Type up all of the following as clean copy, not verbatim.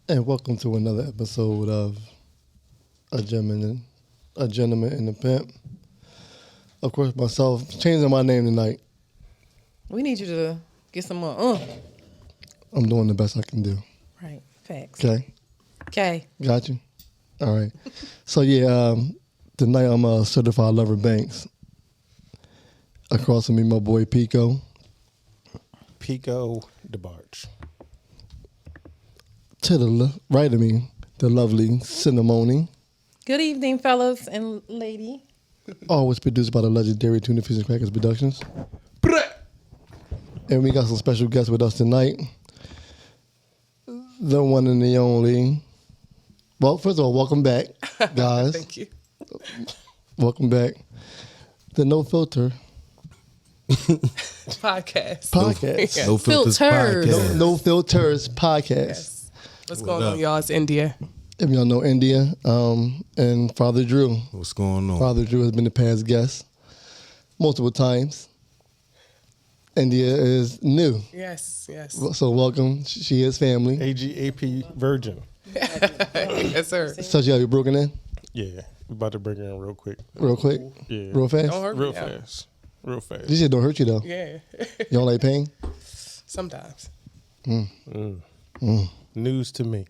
And welcome to another episode of A Gentleman and a Pimp. Of course, myself, changing my name tonight. We need you to get some more. I'm doing the best I can do. Right. Facts. Okay? Got you? All right. So, tonight I'm a certified lover Banks. Across from me, my boy Pico. Pico DeBarge. To the right of me, the lovely Cinnamoni. Good evening, fellas and lady. Always produced by the legendary Tuna Fish and Crackers Productions. And we got some special guests with us tonight. The one and the only. Well, first of all, welcome back, guys. Thank you. Welcome back. The No Filter Podcast. Podcast. No Filters Filters. Podcast. No Filters Podcast. Yes. What's going on, y'all? It's India. If y'all know India, and Father Drew. What's going on? Father Drew has been the past guest multiple times. India is new. Yes. So welcome. She is family. AGAP Virgin. Yes, sir. So she got you broken in Yeah, we about to bring her in real quick. real quick, Yeah. real fast. Don't hurt me Real now. fast. Real fast. This shit don't hurt you though. Yeah. You don't like pain? Sometimes. News to me.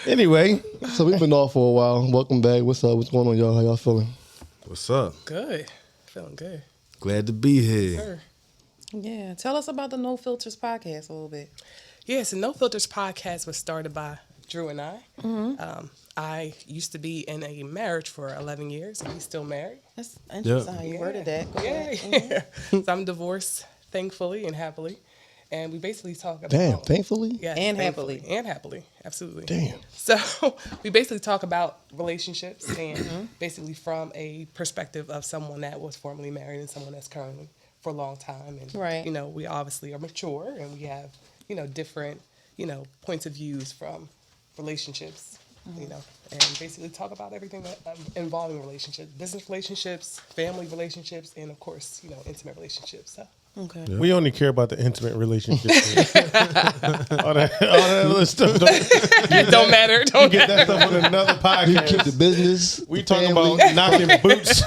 Anyway, So we've been off for a while. Welcome back. What's up? What's going on, y'all? How y'all feeling? What's up? Good. Feeling good. Glad to be here. Sure. Yeah. Tell us about the No Filters podcast a little bit. Yes, the No Filters podcast was started by Drew and I. I used to be in a marriage for 11 years, and he's still married. That's interesting how you worded that. Go ahead. Yeah. So I'm divorced, thankfully and happily. And we basically talk about... Damn, thankfully. Yes, And thankfully. happily. And happily, absolutely. Damn. So we basically talk about relationships and basically from a perspective of someone that was formerly married and someone that's currently for a long time. And, Right. you know, we obviously are mature and we have, you know, different, you know, points of views from relationships, you know, and basically talk about everything that involving relationships, business relationships, family relationships, and of course, you know, intimate relationships. So. Okay. we only care about the intimate relationships. all that other stuff. It don't matter. Don't Get that stuff on another You keep the podcast. business. We the talking family. about knocking boots.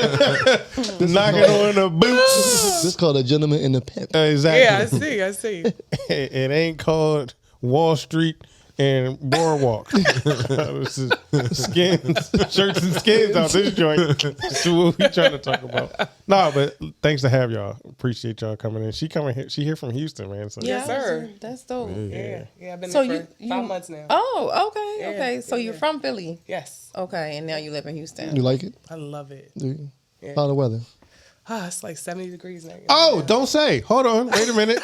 Knocking on the boots. This is called A Gentleman and a Pimp. Exactly. Yeah, I see. It ain't called Wall Street and Boardwalk. This is skins, shirts and skins out this joint. That's what we trying to talk about. No, but thanks to have y'all. Appreciate y'all coming in. She coming here. She here from Houston, man. So Yes, sir. That's dope. Yeah, I've been So there for you 5 months now. Oh, okay. Yeah, Okay. So you're yeah. from Philly. Yes, Okay, and now you live in Houston. You like it? I love it. Do you? Yeah. How the weather? It's like 70 degrees now. Oh, don't say. Hold on. Wait a minute.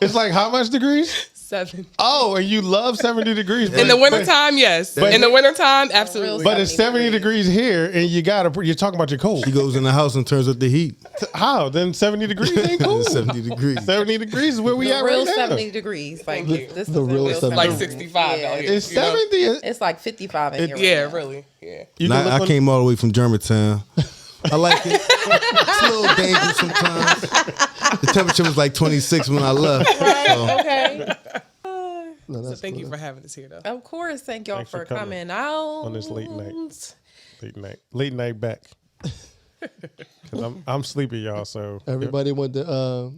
It's like how much degrees? 7. Oh, and you love 70 degrees. In the wintertime, yes. But- in the wintertime, absolutely. But it's 70 degrees here, and you're talking about your cold. She goes in the house and turns up the heat. How? Then 70 degrees ain't cool. 70 degrees. 70 degrees is where we The at real right now. 70 degrees. Like Thank you. this The is a real real 70. like 70. 65 Yeah. out here. It's you know? 70. It's like 55 in here. right Yeah, now. really. Yeah. You can look I on- came all the way from Germantown. I like it. It's a little dangerous sometimes. The temperature was like 26 when I left. So, Okay. No, So that's thank cool. you for having us here, though. Of course. Thank y'all Thanks for for coming coming out on this late night back. 'Cause I'm sleepy, y'all. So Everybody went to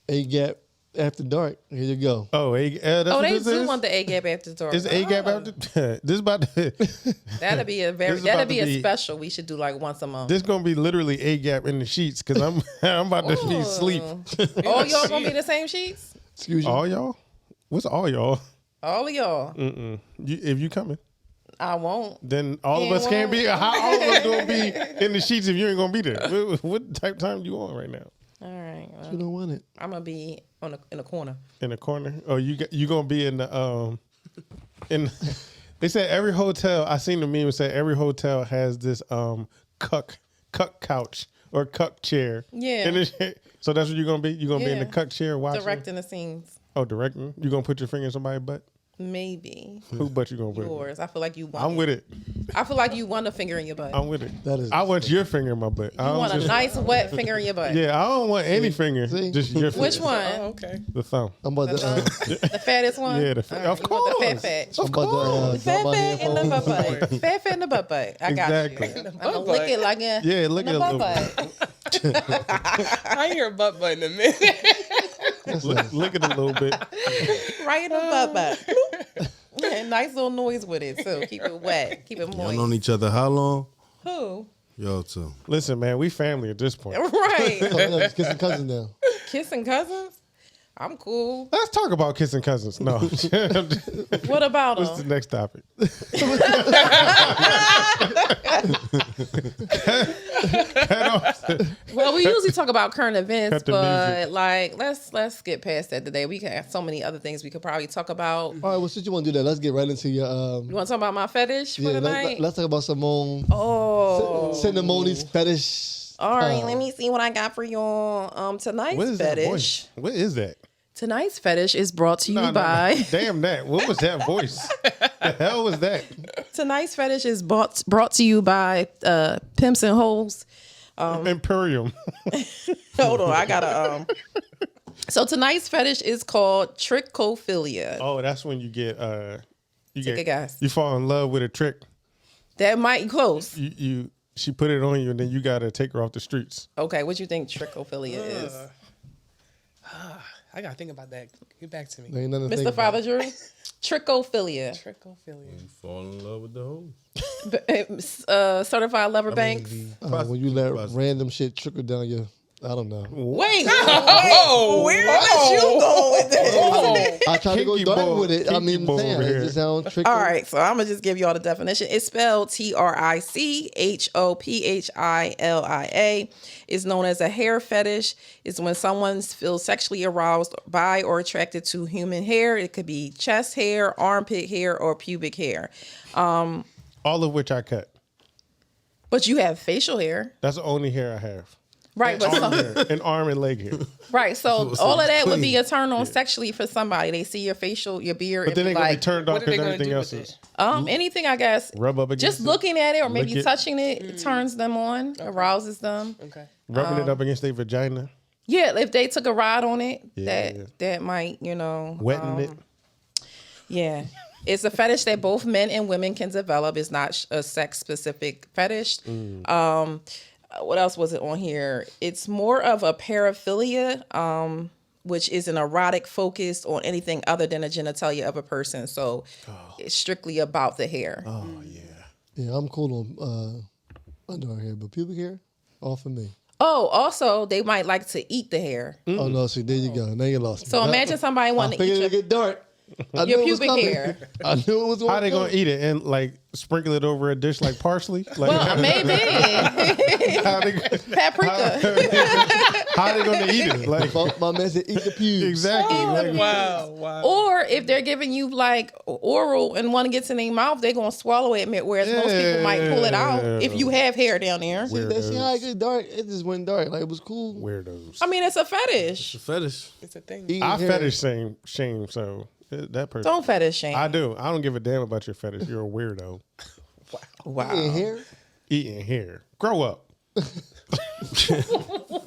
A Gap After Dark. Here you go. Oh, that's Oh, what they this do is? want the A gap after dark. It's A gap after. This is about to. That'll be a This is that'll about be to a be- special. We should do like once a month. This gonna be literally A gap in the sheets because I'm about to be asleep. Oh, y'all gonna be the same sheets? Excuse you. All y'all? What's all y'all? All of y'all. If you coming, I won't. then all of Yeah, us can't be. well. How all of us gonna be in the sheets if you ain't gonna be there? What type of time you on right now? All right. Well, You don't want it. I'm gonna be in a corner. In the corner? Oh, you gonna be in the in. They said every hotel. I seen the meme say every hotel has this cuck couch or cuck chair. Yeah. And so that's what you're gonna be. You're gonna be in the Yeah. cuck chair watching. Directing the scenes. Oh, directing. You gonna put your finger in somebody's butt? Maybe Who butt you gonna put? it in? yours. I feel like you want. I'm with it. I feel like you want a finger in your butt. I'm with it. That is- I want your finger in my butt. I You don't want a just- nice wet finger in your butt. Yeah, I don't want any finger. See? Just your finger. Which one? Oh, okay. The thumb. I'm about to. The fattest one? Yeah, All right, of you want course. the fat. I'm about to. Fat drop my fat in the headphones. butt butt. Fat fat in the butt butt. I got Exactly. you. I'm gonna lick it like a Yeah, lick in it the a butt little butt. I hear a butt butt in a minute. Lick it a little bit. Right in the butt butt. Yeah, nice little noise with it too. Keep it wet. Keep it Y'all moist. known each other how long? Who? Y'all too. Listen, man, we family at this point. Right. Oh, no, just kissing cousins now. Kissing cousins? I'm cool. Let's talk about kissing cousins. No. What about What's the them? next topic? Well, we usually talk about current events, Cut the but music. like let's get past that today. We have so many other things we could probably talk about. All right, well, since you want to do that, let's get right into your. You want to talk about my fetish for Yeah, tonight? let's talk about Simone Oh, Cinnamoni's fetish. all right. Let me see what I got for y'all. Tonight's What is that fetish. voice? What is that? Tonight's fetish is brought to you No. by. Damn that. What was that voice? The hell was that? Tonight's fetish is brought to you by Pimps and Hoes. Imperium. Hold on, I gotta. So tonight's fetish is called trichophilia. Oh, that's when you get Take a guess. You fall in love with a trick. That might close. She put it on you and then you gotta take her off the streets. Okay, what you think trichophilia is, I gotta think about that. Get back to me. There ain't nothing to think Mr. about. Father Drew? Trichophilia. Trichophilia. Fall in love with the hoes. Certified lover banks. When you let random shit trickle down your, I don't know. Wait, Oh, where was you going with this? I tried to go Kinky dark ball- with it. I kinky mean, ball damn, over it here. just sounds tricky. All right, so I'm gonna just give you all the definition. It's spelled TRICHOPHILIA. It's known as a hair fetish. It's when someone feels sexually aroused by or attracted to human hair. It could be chest hair, armpit hair, or pubic hair. All of which I cut. But you have facial hair, That's the only hair I have. right? But Arm hair. And arm and leg hair. right, so So all of that would clean. be a turn on sexually for somebody. They see your facial, your beard, But then and they're be gonna be like, turned off what are they because gonna everything do else with is anything, I guess. rub up against Just it, looking at it or Lick maybe it. touching it, it turns them on, arouses them. Okay. rubbing it up against their vagina, Yeah, if they took a ride on it, Yeah. that might, wetting it. Yeah. It's a fetish that both men and women can develop. It's not a sex specific fetish. What else was it on here? It's more of a paraphilia, which is an erotic focus on anything other than the genitalia of a person. So it's strictly about the hair. Oh yeah. Yeah, I'm cool on underarm hair, but pubic hair, all for me. Oh, also, they might like to eat the hair. Oh no, see, there you go. Now you lost me. So imagine somebody I wanting to figured eat it'd your... get dark. I your knew it was pubic coming. hair. I knew it was. How they gonna eat it and like sprinkle it over a dish like parsley? Like Well, maybe. how they, Paprika. how they gonna eat it? Like My man said, "Eat the pubes." exactly. Like, Wow. Wow. Or if they're giving you like oral and want to get to their mouth, they're gonna swallow it. Whereas most people might pull it out if you have hair down there. See, see how it get dark? It just went dark. Like it was cool. weirdos. I mean, it's a fetish. It's a fetish. It's a thing. Eating I hair. fetish shame. So that person. Don't fetish shame. I do. I don't give a damn about your fetish. You're a weirdo. Wow. Eating hair. Eating hair. Grow up.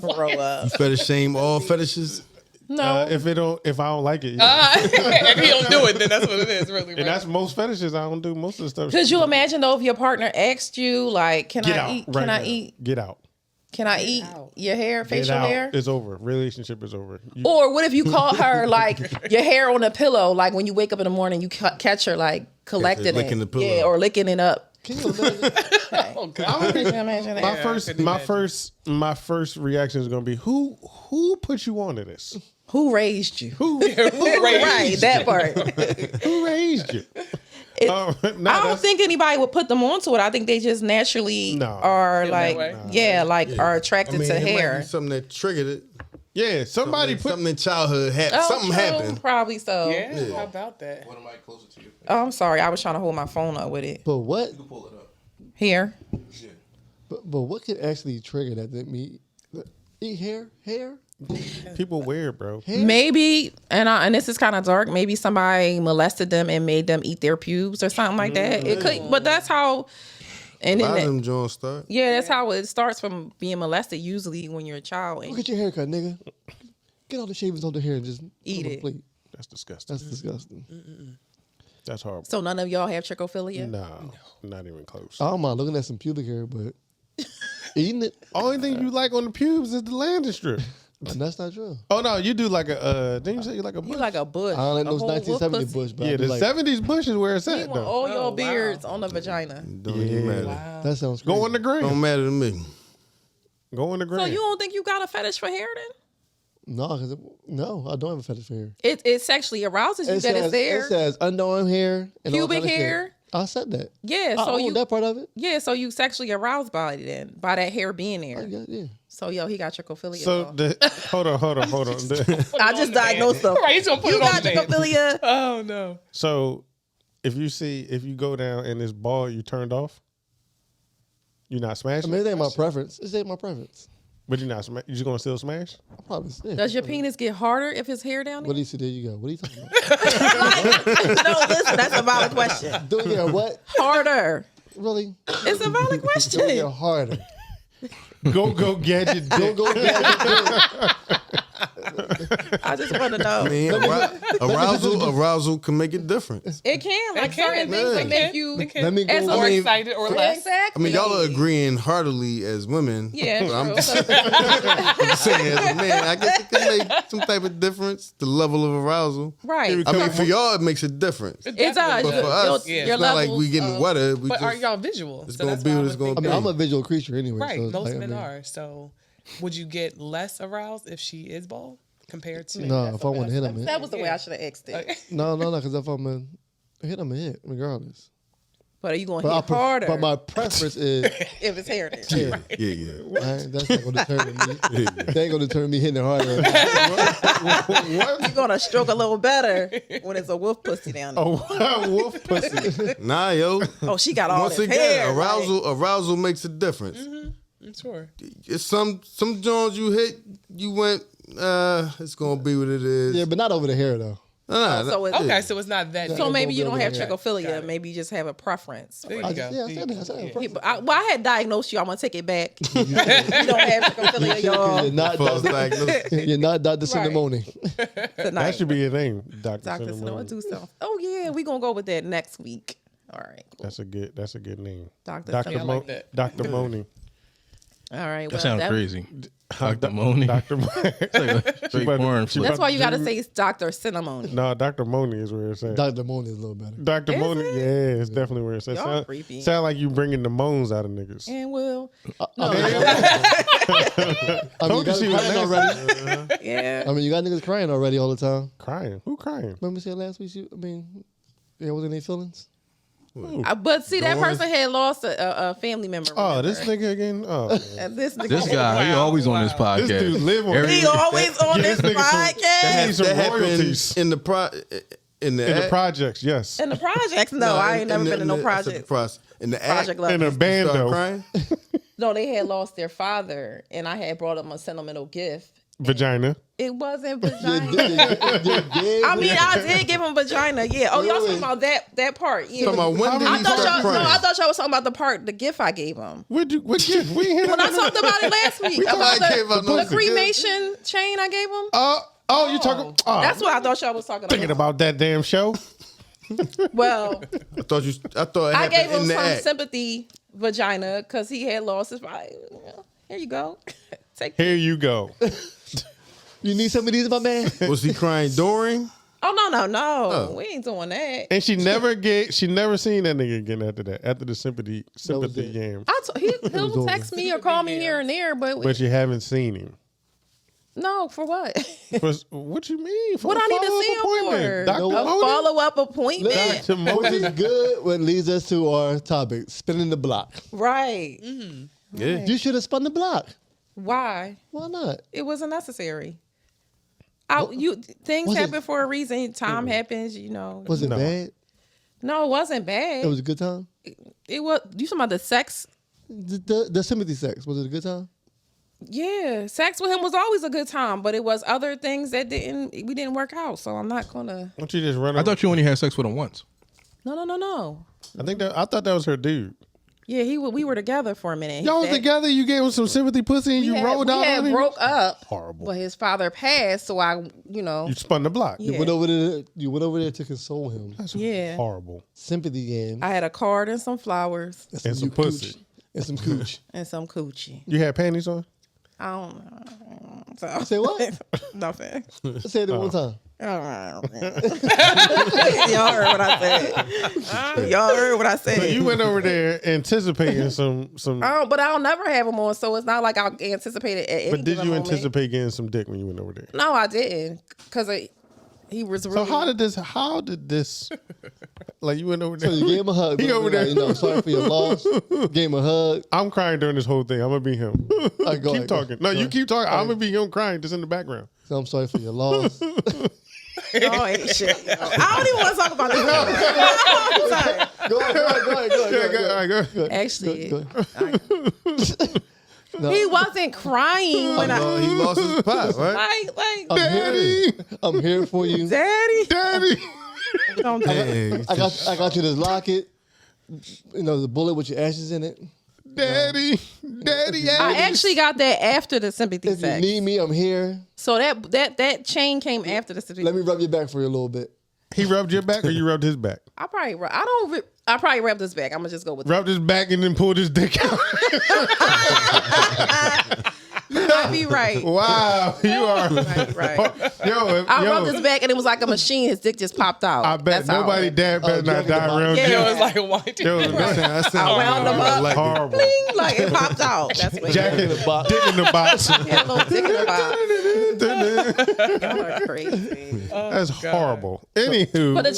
Grow up. Fetish shame all fetishes. No. If I don't like it, yeah. If you don't do it, then that's what it is, really. And Right? that's most fetishes. I don't do most of the stuff. Could you imagine though if your partner asked you like, "Can Get I out eat? right Can I now. eat? Get out. Can I eat out. your hair, Get facial out. hair?" It's over. Relationship is over. Or what if you call her like your hair on a pillow? Like when you wake up in the morning, you catch her like collecting licking it, the pillow. yeah, or licking it up. Can you imagine? Oh, God. Could you imagine that? my first reaction is gonna be who put you onto this? Who raised you? Who Right, that part. who raised you? No, I don't that's- think anybody would put them onto it. I think they just naturally No. are Feel that like, way? yeah, like are attracted to it might hair. be something that triggered it. Yeah, somebody put Something in childhood Oh, something true, happened. probably so. Yeah, how about that? Put a mic closer to your face. Oh, I'm sorry, I was trying to hold my phone up with it. But what? You can pull it up. Here, Yeah. But what could actually trigger that? That me eat hair? Hair? people weird, bro. maybe, and this is kind of dark. Maybe somebody molested them and made them eat their pubes or something like that. It could, but that's how And A then lot of that, them Jones start. yeah, that's how it starts from being molested. Usually when you're a child, Go and get your haircut, nigga. Get all the shavings on the hair and just Eat put 'em on it. the plate. That's disgusting. That's disgusting. That's horrible. so none of y'all have trichophilia. No, not even close. I don't mind looking at some pubic hair, but eating it, Only thing you like on the pubes is the landing strip. and that's not true. Oh no, you do like a. Didn't you say you like a You bush? like a bush. I don't like a those whole wolf 1970 pussy. bush, but Yeah, I do the like, 70s bush is where it's You at want though. all Oh, your wow. beards on the vagina. Don't even matter. Wow. that sounds crazy. Go on the Don't gram. matter to me. Go on the gram. So you don't think you got a fetish for hair then? No, no, I don't have a fetish for hair. It sexually arouses you It that says, it's there. it says underarm hair and all Pubic kind of shit. hair. I said that. Yeah, I so own you that part of it. yeah, so you sexually aroused by it then, by that hair being there. Yeah. So yo, he got trichophilia. So y'all. hold on. I just diagnosed them. Right, he's gonna put You it on got the man. trichophilia. Oh no. So if you go down and it's bald, you turned off. You're not I smashing, mean, it ain't my preference. It ain't my preference. but you're not. You just gonna still smash? I probably. Yeah. Does your penis get harder if his hair down What there? do you see? There you go. What are you talking about? No, listen, that's a valid question. Do yeah, what? Harder. Really? It's a valid Do it question. harder. Go gadget. Go back. I just want to know. I mean, arousal can make it different. It can, like It can. certain things that make you. It can. Let me go. As Or I mean, excited or Yeah, less. I exactly. mean, y'all are agreeing heartily as women. Yeah, But I'm true. just saying, as a man, I guess it can make some type of difference. The level of arousal. Right. I mean, for y'all, it makes a difference. It does. But for us, Yeah. Your it's not like levels we getting of- wetter. We But just, are y'all visual? it's So gonna that's be why what I it's would gonna I be. mean, I'm a visual creature anyway. Right, So it's most like, men I mean, are. So, would you get less aroused if she is bald compared to? No, if I want to hit him, That was the way I should have asked it. Okay. no, because if I'm a hit, I'm a hit, regardless. But are you going But, to hit harder but my preference is, if it's hair there? yeah, Yeah. right? That's not gonna determine me. They ain't gonna determine me hitting it harder. You're going to stroke a little better when it's a wolf pussy down there. Oh, wolf pussy. Nah, yo. Oh, she got all Once this again, hair. arousal makes a difference. I'm sure. It's some Jones you hit, you went. It's gonna be what it is. Yeah, but not over the hair though. Nah, So it's, Okay, so it's not that. so deep. maybe you Go don't have over there. trichophilia. Maybe you just have a preference. There you I go. just, yeah, I said that. I said that. Well, I had diagnosed you. I'm gonna take it back. you don't have trichophilia, y'all. You're not, false Dr. diagnosis. you're not Dr. Cinnamoni. That should be your name, Dr. Dr. Cinnamon. Snow do stuff. Oh yeah, we gonna go with that next week. All right, cool. That's a good name. Dr. Dr. Cinnamon. I like that. Dr. Moni. All right, That sounds crazy. Dr. Doc- Moni. Dr. Moni. It's like a straight about to- porn she flick. That's why you gotta Drew- say it's Dr. Cinnamon. No, Dr. Moni is where it's at. Dr. Moni is a little better. Dr. Is Moni, it? yeah, it's definitely where it's at. Y'all creepy. Sound like you bringing the moans out of niggas. And Will, I mean, Told you you she got was crying nasty. already. yeah. I mean, you got niggas crying already all the time. Crying? Who crying? Remember we said last week? There wasn't any feelings. But see, that person had lost a family member. Oh, this remember? nigga again? Oh, man. And this nigga. This guy, he always on this podcast. This dude live on He always on this nigga some- podcast. that needs some That happened royalties. in the in the In the act- projects, yes. In the projects, no, I ain't never been in no I said the project. process. In the Project act, level. In a you band, start though. crying. No, they had lost their father, and I had brought them a sentimental gift. Vagina. It wasn't vagina. I mean, I did give him vagina. Yeah. Oh, y'all talking about that part? Yeah. Talking about when did I he thought start y'all. No, crying? I thought y'all was talking about the part, the gift I gave him. What gift? We ain't When I talked about it last week talking about about gave out no the gift. cremation chain I gave him. Oh, you talking? Oh, That's what I thought y'all was talking thinking about that damn show. Well, I thought it I happened gave him in the some act. sympathy vagina because he had lost his father. Here you go. Take. Here you go. You need some of these, my man? Was he crying during? Oh no! Oh. We ain't doing that. And she never seen that nigga again after that. After the sympathy it. game. He'll over. text me or call me here and there, but, But you haven't seen him. no, for what? What you mean? For What a I need to follow-up see him appointment? for? Dr. A Moni? follow-up appointment, Dr. Which Moni. is good, what leads us to our topic, spinning the block. right? Yeah. You should have spun the block. Why? Why not? It wasn't necessary. Things was it- happen for a reason. Time happens, you know. Was it No. bad? No, it wasn't bad. It was a good time? It was. You talking about the sex? The sympathy sex, was it a good time? Yeah, sex with him was always a good time, but it was other things that we didn't work out. So I'm not gonna. Don't you just run I over? thought you only had sex with him once. No. I thought that was her dude. Yeah, we were together for a minute. Y'all was together. You gave him some sympathy pussy, and you rolled out We on had him. broke up. Horrible. But his father passed, so You spun the block. Yeah. You went over there to console him. That's Yeah. horrible. Sympathy game. I had a card and some flowers And some new pussy. cooch. And some cooch. and some coochie. You had panties on? I don't know. So, Say what? nothing. Say it one time. Y'all heard what I said. Y'all heard what I So said. you went over there anticipating some. But I'll never have them on, so it's not like I'll anticipate it at any But did given you moment. anticipate getting some dick when you went over there? No, I didn't, because he was really. So how did this? Like you went over So there. you gave him a hug. He but over like, there. sorry for your loss. Gave him a hug. I'm crying during this whole thing. I'm gonna be him. Right, go Keep ahead, talking. go No, ahead. you keep talking. I'm gonna be him crying just in the background. So I'm sorry for your loss. Y'all ain't shit. I don't even want to talk about this. I'm sorry. Go ahead. All right, go ahead. Actually, Go ahead. No, he wasn't crying when He lost his pot, right? I'm here for you. Daddy. Daddy. Don't do it. Dang. I got you this locket. You know, the bullet with your ashes in it. Daddy. I actually got that after the sympathy If you sex. need me, I'm here. So that chain came after the sympathy. Let me rub your back for you a little bit. He rubbed your back or you rubbed his back? I probably rubbed his back. I'm gonna just go with Rubbed his back and then pulled his dick out. You might be right. Wow, you are. Right. I rubbed his back and it was like a machine. His dick just popped out. I bet That's how nobody it dad better not die around Yeah. you. It was like a white Yo, That sound I wound them up. like horrible. went, like it popped out. That's what Jack in the box. Dick in the box. Yeah, a little dick in the box. Y'all are crazy. That's horrible. Anywho, But the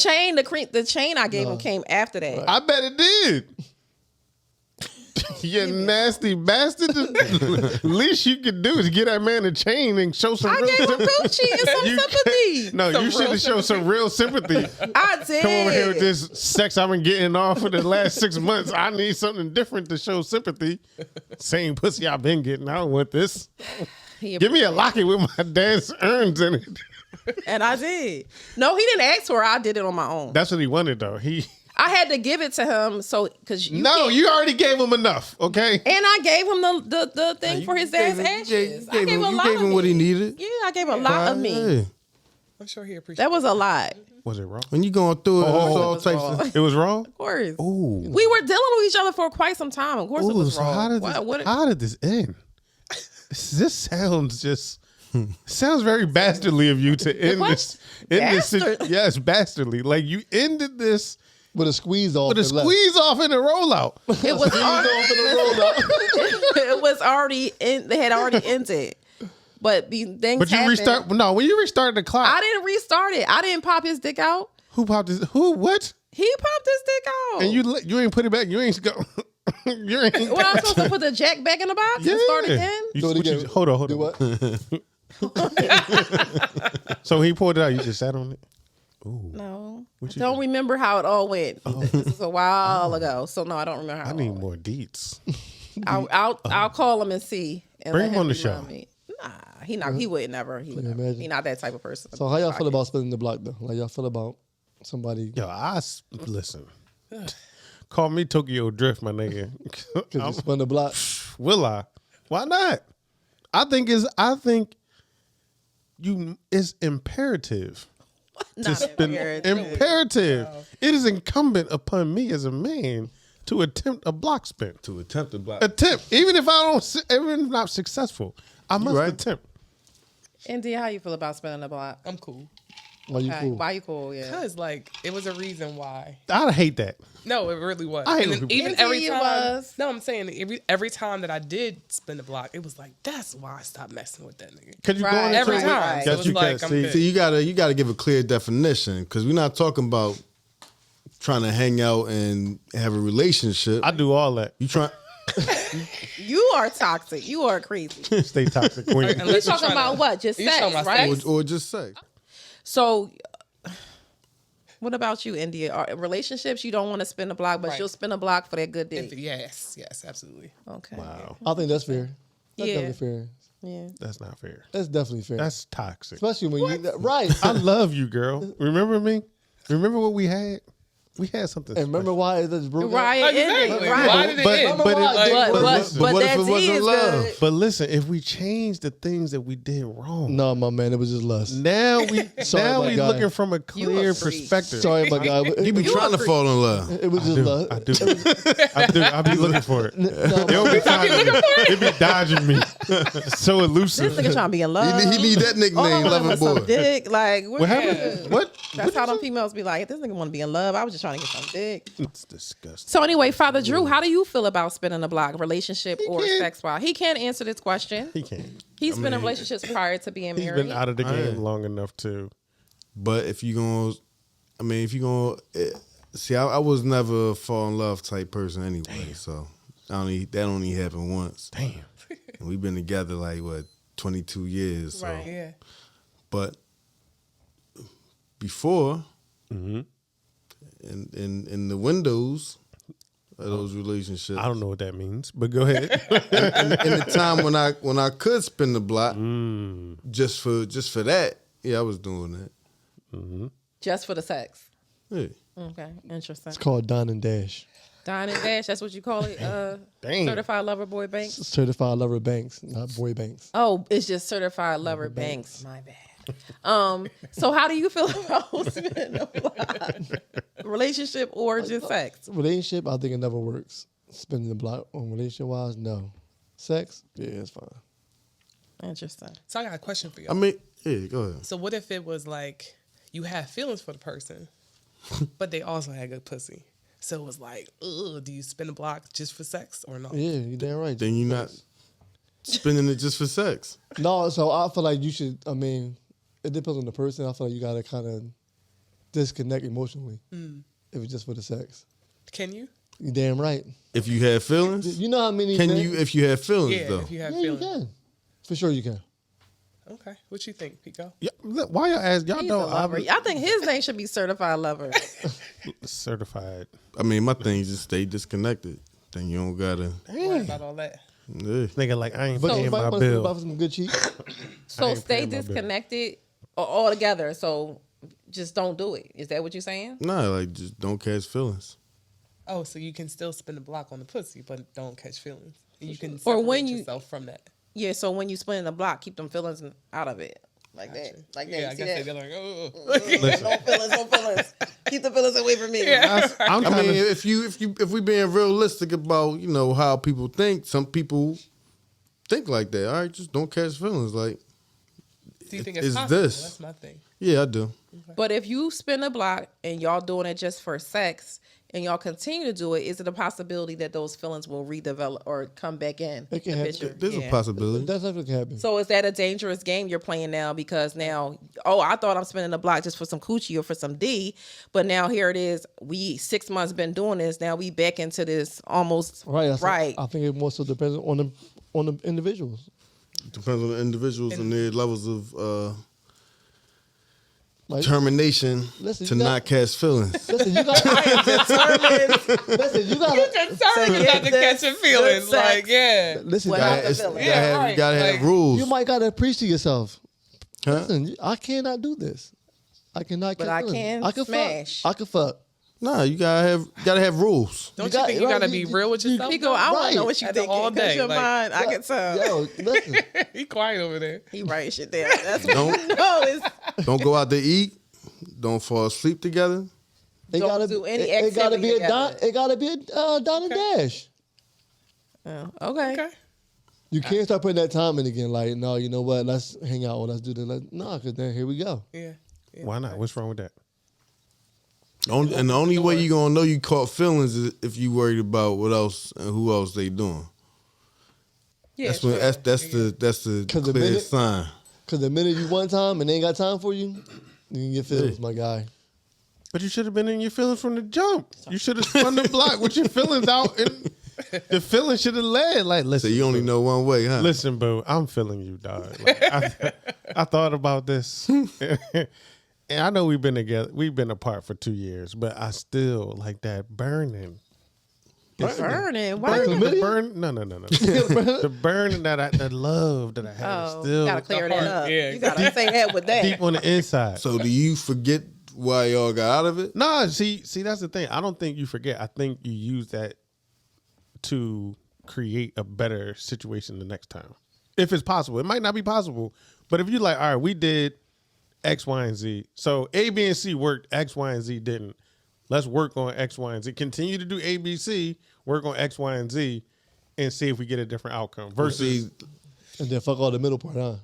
chain I gave him came after that. I bet it did. You nasty bastard. The least you could do is get that man a chain and show some I real gave him sympathy. Gucci and some You sympathy. No, you should have shown some real sympathy. I did. Come over here with this sex I've been getting off for the last 6 months. I need something different to show sympathy. Same pussy I've been getting. I don't want this. Give me a locket with my dad's urns in it. And I did. No, he didn't ask for it. I did it on my own. That's what he wanted, though. I had to give it to him because you already gave him enough, okay? And I gave him the thing for his dad's ashes. You gave him what he needed. Yeah, I gave a lot of me. Hey, I'm sure he appreciates That was a lot. Was it wrong? when you going through it, it's all was types wrong. of. It was wrong? Of course. Ooh. We were dealing with each other for quite some time. Of course it was So wrong. how did this end? This sounds very bastardly of you to end What? this. Bastard? Yes, bastardly. Like you ended this With a squeeze off. with a and left. squeeze off and a rollout. It was it was already they had already ended. But the things But you happened. restart. No, when you restarted the clock, I didn't restart it. I didn't pop his dick out. who popped this? Who? What? He popped his dick out. And you ain't put it back. You ain't go. You ain't. Well, I'm supposed to put the jack back in the box and start again? You, Do it what you- again. hold on. Do what? So he pulled it out. You just sat on it. No. I you don't remember how it all went. This is a while ago. So no, I don't remember how I it need all went. more deets. I'll call him and see. And Bring let him on the remind show. me. Nah, he would never. He would never. imagine? He not that type of person. So how y'all feel about spinning the block though? Like y'all feel about somebody Yo, listen. Call me Tokyo Drift, my nigga. because you spin the block? Will I? Why not? I think it's imperative to Not spin. Imperative. It is incumbent upon me as a man to attempt a block spin. To attempt to block. Attempt, even if even if not successful, I must right. attempt. India, how you feel about spinning the block? I'm cool. Why you Okay, cool? why you cool? Yeah. Because, like, it was a reason why. I hate that. No, it really was. I hate And when then people- even every It time. was. No, I'm saying every time that I did spin the block, it was like, that's why I stopped messing with that nigga. Cause you Right. going into Every it- time. So Yes, it's you like, can I'm see. good. See, you gotta give a clear definition because we're not talking about trying to hang out and have a relationship. I do all that. You trying? You are toxic. You are crazy. Stay toxic queen. We Unless you're talking trying about to- what? Just you talking sex, about right? sex. or just say. So, what about you, India? Are relationships, you don't want to spin a block, but Right. you'll spin a block for that good dick. Yes, absolutely. Okay. Wow, I think that's fair. That's Yeah. definitely fair. Yeah. that's not fair. That's definitely fair. That's toxic. Especially when you right. I love you, girl. Remember me? Remember what we had? we had something. And remember why it just broke up? Right, Exactly. right. Why did it end? But But what if that it D wasn't is love? good. But listen, if we change the things that we did wrong, No, my man, it was just lust. now we my guy. looking from a clear a freak. perspective. Sorry, my guy. You be trying to fall in love. It was just lust. I do. I be looking for it. No, They'll be finding me. They be dodging me. So This elusive. nigga trying to be in love. He need that All I nickname, wanted Loving was some Boy. dick. Like, What happened? What? That's how them females be like, this nigga want to be in love. I was just trying to get some dick. It's disgusting. So anyway, Father Drew, how do you feel about spinning the block, relationship or sex wise? He can't answer this question. He can't. He's been in relationships prior to being He's married. been out of the game yeah. long enough to. But if you gonna, see, I was never a fall in love type person anyway. So that only happened once. Damn. And we've been together like 22 years. So. Right. Yeah. But before, Mm-hmm. in the windows of those relationships, I don't know what that means, but go ahead. in the time when I could spin the block, just for that, yeah, I was doing that. Just for the sex. Yeah. Okay, interesting. It's called Don and Dash. Dine and Dash, that's what you call it? Damn. Certified Lover Boy Banks? Certified Lover Banks, not Boy Banks. Oh, it's just Certified Lover Banks. My bad. So how do you feel about spinning the block? Relationship or just sex? Relationship, I think it never works. Spinning the block on relationship wise, no. Sex, yeah, it's fine. Interesting. So I got a question for you. I mean, yeah, go ahead. So what if it was like you had feelings for the person, but they also had good pussy? So it was like, ugh, do you spin the block just for sex or no? Yeah, you damn right. Then you're not spending it just for sex. No, so I feel like you should, it depends on the person. I feel like you got to kind of disconnect emotionally if it's just for the sex. Can you? You damn right. If you have feelings, You know how many can men- you? If you have feelings, Yeah, though, if you have Yeah, you feelings. can. For sure you can. Okay. What you think, Pico? Yeah, look, why y'all ask? Y'all He's know a lover. I'm I think his name should be Certified Lover. certified. I mean, my thing is just stay disconnected. Then you don't gotta. Worry about all that. Yeah. Nigga, like I ain't But paying you might my want to bill. about some good cheek. So ain't stay paying my bill. disconnected all together. So just don't do it. Is that what you're saying? Nah, like just don't catch feelings. Oh, so you can still spin the block on the pussy, but don't catch feelings. And you can Or separate when you- yourself from that. Yeah. So when you spin the block, keep them feelings out of it. Like that. Like that. Yeah, I You see guess that? they're like, oh. No feelings, no feelings. Keep the feelings away from me. I'm I trying mean, to, if we being realistic about how people think, some people think like that. All right, just don't catch feelings. Like, Do you think it's Is possible? this- That's my thing. yeah, I do. But if you spin a block and y'all doing it just for sex and y'all continue to do it, is it a possibility that those feelings will redevelop or come back in It can the happen. picture? There's Yeah. a possibility. That's definitely can happen. So is that a dangerous game you're playing now? Because now, I thought I'm spinning the block just for some coochie or for some D, but now here it is. We 6 months been doing this. Now we back into this almost Right. right. I think it more so depends on the individuals. Depends on the individuals and their levels of Like, determination Listen, to you got- not catch feelings. listen, you got. Listen, you got. Determined not to catch your feelings. sex. Like, yeah. Listen, Without you the It's- feelings. you gotta have, right. you gotta have Like, rules. might gotta appreciate yourself. Huh? Listen, I cannot do this. I cannot. But catch I feelings. can I can smash. Fuck. I can fuck. Nah, you gotta have rules. Don't you, got- think you right, gotta you- be real with yourself? He go, I want to know Right. what you After think all day, your like- mind. I can tell. Yo, listen. He quiet over there. He writing shit down. That's what Don't- you know. It's, Don't go out to eat. Don't fall asleep together. It Don't gotta do be, any it gotta be activity a Don. together. It gotta be a Don and Dash. oh, okay. Okay. You can't start putting that time in again. Like, no, you know what? Let's hang out or let's do this. No, because then here we go. Yeah. Yeah. why not? What's wrong with that? And the only way you gonna know you caught feelings is if you worried about what else and who else they doing. Yeah, That's when sure. that's the 'Cause the clear minute- sign. Because the minute you one time and they ain't got time for you, you can get feelings, Yeah. my guy. But you should have been in your feelings from the jump. You should have spun the block with your feelings out, and the feelings should have led. Like, So listen, you only know one way, huh? listen, boo, I'm feeling you, dog. Like, I thought about this, and I know we've been together. We've been apart for 2 years, but I still like that burning. Burning. Why? Burn- The burn, no. The burning the love that I have Oh, still you gotta clear that up. Yeah. You gotta say that with that. deep on the inside. So do you forget why y'all got out of it? Nah, see, that's the thing. I don't think you forget. I think you use that to create a better situation the next time, if it's possible. It might not be possible, but if you like, all right, we did X, Y, and Z. So A, B, and C worked. X, Y, and Z didn't. Let's work on X, Y, and Z. Continue to do A, B, C. Work on X, Y, and Z, and see if we get a different outcome. Versus, And then fuck all the middle part, huh?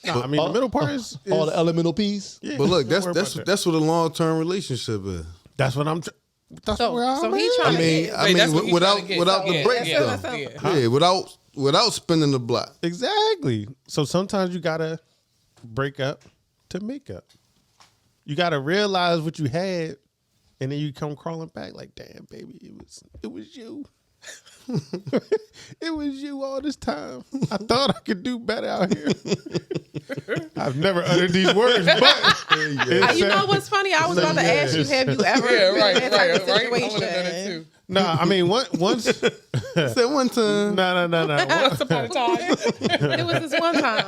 nah, I mean, the middle part is All the elemental piece. yeah, But look, don't worry about that. that's what a long term relationship is. That's what I'm. That's So, where I'm so he at. trying I mean, to I Wait, that's mean, what he's without trying to get. without the Yeah, breaks yeah, though. yeah. Yeah, without spinning the block. Exactly. So sometimes you gotta break up to make up. You gotta realize what you had, and then you come crawling back like, "Damn, baby, it was you. It was you all this time. I thought I could do better out here. I've never uttered these words, but You know what's funny? I was about to ask you, have you ever Yeah, been right, in that type of right. I would have done it situation? too. nah. I mean, once. Said one time. No. Once upon a time. It was this one time.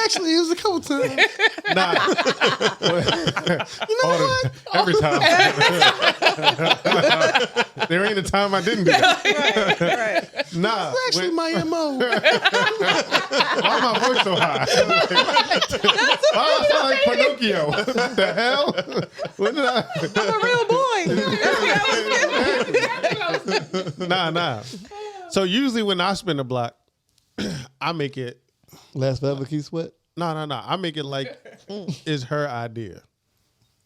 Actually, it was a couple times. Nah. You know what? Every time. There ain't a time I didn't do it. Right. Nah. Actually, my MO. Why my voice so high? Why I sound like Pinocchio? What the hell? What did I? I'm a real boy. Nah. So usually when I spin the block, I make it. Last forever, keep sweat. No. I make it like it's her idea.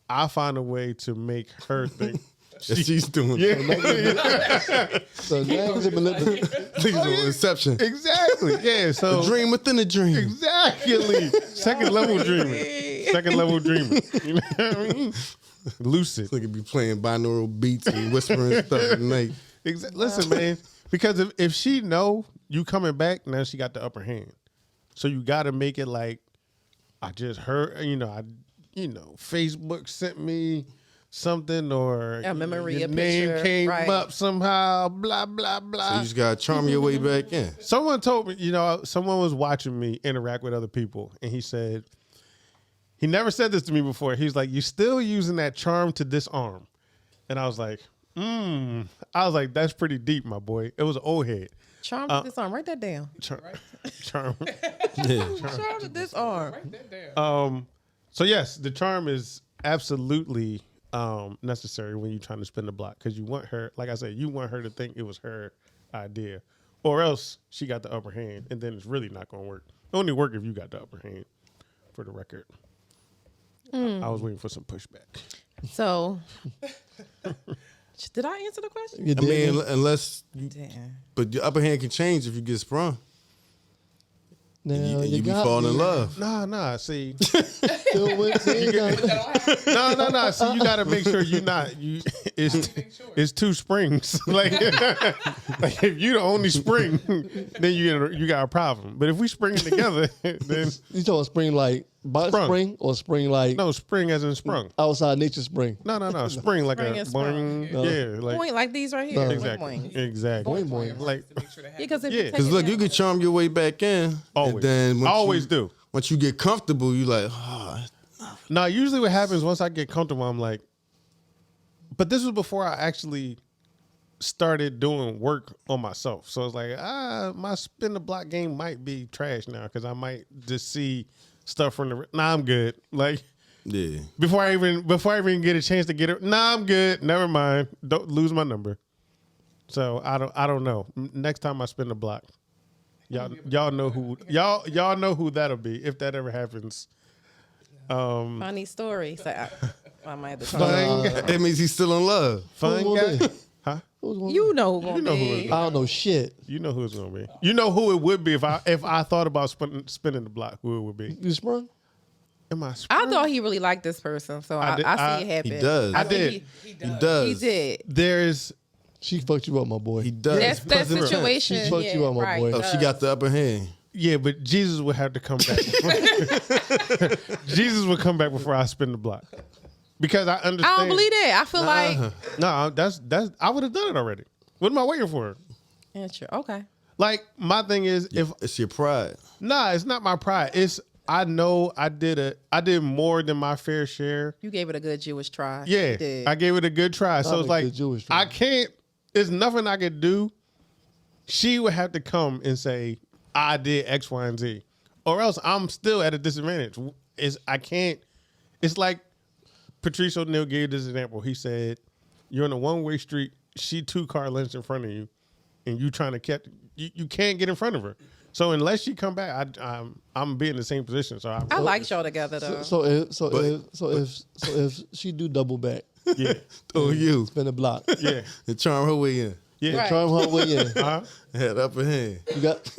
I find a way to make her think. She's doing Yeah. So now he's been living. Inception. Exactly. Yeah. So A dream within a dream. exactly. Second level dreaming. Second level dreaming. You know what I mean? Lucid. Nigga be playing binaural beats and whispering stuff at night. Listen, man, because if she know you coming back, now she got the upper hand. So you got to make it like I just heard, Facebook sent me something or A memory, your a name picture, came right. up somehow, blah, blah, So blah. you just gotta charm your way back in. Someone told me, someone was watching me interact with other people, and he said, he never said this to me before. He's like, "You still using that charm to disarm?" And I was like, that's pretty deep, my boy. It was an old head. Charm to this arm. Write that down. Charm. Charm to this arm. So yes, the charm is absolutely necessary when you're trying to spin the block because you want her, like I said, you want her to think it was her idea, or else she got the upper hand, and then it's really not going to work. It only work if you got the upper hand. For the record, I was waiting for some pushback. So, did I answer the question? You I mean, did. unless, Damn. but your upper hand can change if you get sprung. Now And you be got falling in me. love. Nah. See, Still with me, now. no. See, you got to make sure you're not. It's two springs. like if you the only spring, then you got a problem. But if we spring together, then You talking spring like box Sprung. spring or spring like no spring as in sprung. outside nature spring? No. Spring like Spring a is sprung. boing. Yeah, like Point like these right here. exactly, Boing. exactly. Boing, boing. Like To make sure they have Because if Yeah. you take Because it look, down- you can charm your way back in. Always. And then once Always you, do. Once you get comfortable, you like, now, usually what happens once I get comfortable, I'm like, but this was before I actually started doing work on myself. So it's like, my spin the block game might be trash now because I might just see stuff from the. Nah, I'm good. Like yeah. before I even get a chance to get it. Nah, I'm good. Never mind. Don't lose my number. So I don't know. Next time I spin the block, y'all know who y'all know who that'll be if that ever happens. funny story. So I might have to talk. That means he's still in love. Fun Who guy. was it? Huh? You know who gonna know who be. it is. I don't know shit. You know who it's gonna be. You know who it would be if I thought about spinning the block. Who it would be? You sprung? Am I? I thought he really liked this person, so I see it happen. He does. I think did. He does. He did. There's She fucked you up, my boy. He does. That's that Because of- situation. She fucked you up, my right, boy. Oh, she got the upper hand. yeah, but Jesus would have to come back. Jesus would come back before I spin the block because I understand. I don't believe that. I feel like No, that's I would have done it already. What am I waiting for? yeah, sure. Okay. Like my thing is if It's your pride. nah, it's not my pride. It's I know I did more than my fair share. You gave it a good Jewish try. Yeah, You did. I gave it a good try. So Not it's a like good Jewish try. I can't. There's nothing I could do. She would have to come and say I did X, Y, and Z, or else I'm still at a disadvantage. I can't. It's like Patrice O'Neal gave this example. He said, "You're on a one-way street. She 2 car lengths in front of you, and you trying to catch. You can't get in front of her. So unless she come back, I'm be in the same position. So I like y'all together though. So if she do double back, yeah, Oh, you. spin the block, yeah, And charm her way in. yeah. Right. charm her way in. Had upper hand. You got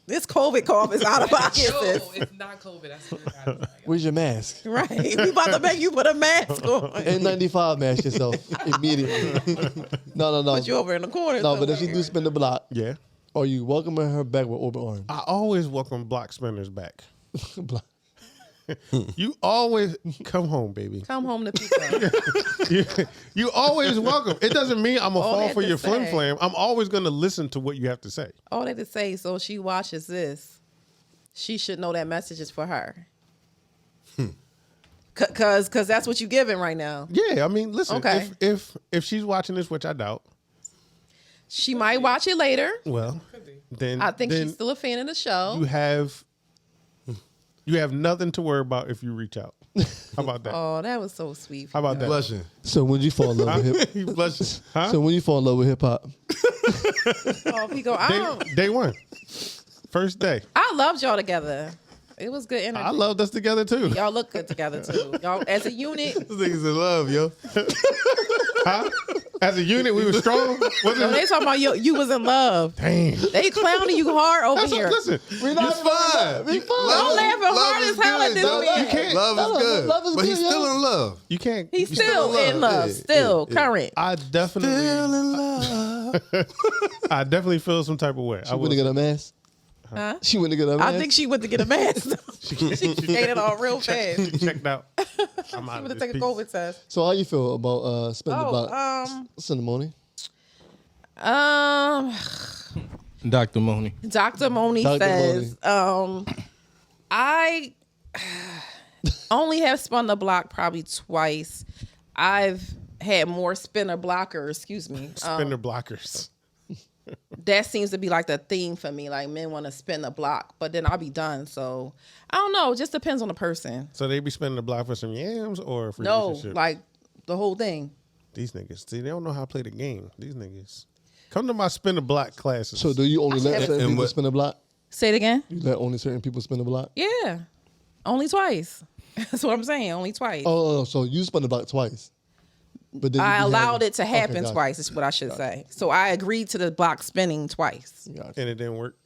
This COVID cough is out of pocket, sis. No, it's not COVID. I swear to God. where's your mask? Right. We about to make you put a mask on. N95 mask yourself immediately. No. Put you over in the corner. No, but if she somewhere. do spin the block, Yeah. are you welcoming her back with open arms? I always welcome block spinners back. Block. You always come home, baby. Come home to pizza. You always welcome. It doesn't mean I'm gonna All fall that for to your flim say. flam. I'm always gonna listen to what you have to say. All that to say, so she watches this, she should know that message is for her. Cause that's what you giving right now. Yeah, I mean, listen. Okay. If she's watching this, which I doubt, She might watch it later. well, then I think then she's still a fan of the show. you have nothing to worry about if you reach out. How about that? Oh, that was so sweet. How about that? Blushing. So when you fall in love with hip, He blushing. Huh? so when you fall in love with hip hop, Oh, Pico, Day one, first day. I loved y'all together. It was good energy. I loved us together too. Y'all look good together too. Y'all as a unit. This nigga's in love, yo. Huh? As a unit, we were strong. Was When it? they talking about you was in love. Damn. They clowning you hard over That's here. listen. we It's fine. We fine. Y'all laughing hard is as hell at good, this dog. man. You can't- Love is good. love is but he's good, yo. still in love. You can't. He's still still in in love. love. Yeah, Still yeah. current. I definitely, in love. I definitely feel some type of way. She went to get a mask. Huh? She went to get a mask. I think she went to get a mask. she ate it all real fast. checked out. I'm out She of went to this take a piece. COVID test. So how you feel about spin the block Oh, ceremony? Dr. Moni. Dr. Moni Dr. says, I only have spun the block probably twice. I've had more spinner blockers, excuse me. Spinner blockers. That seems to be like the theme for me. Like men want to spin the block, but then I'll be done. So I don't know. It just depends on the person. So they be spinning the block for some yams or for No, relationship? like the whole thing. These niggas. See, they don't know how to play the game. These niggas. Come to my spin the block classes. So do you only let certain And people what- spin the block? Say it again. You let only certain people spin the block? Yeah, only twice. That's what I'm saying. Only twice. Oh, so you spun the block twice. But then I you allowed had- it to happen Okay, gotcha. twice. Is what I should say. So I agreed to the block spinning twice. Gotcha. and it didn't work.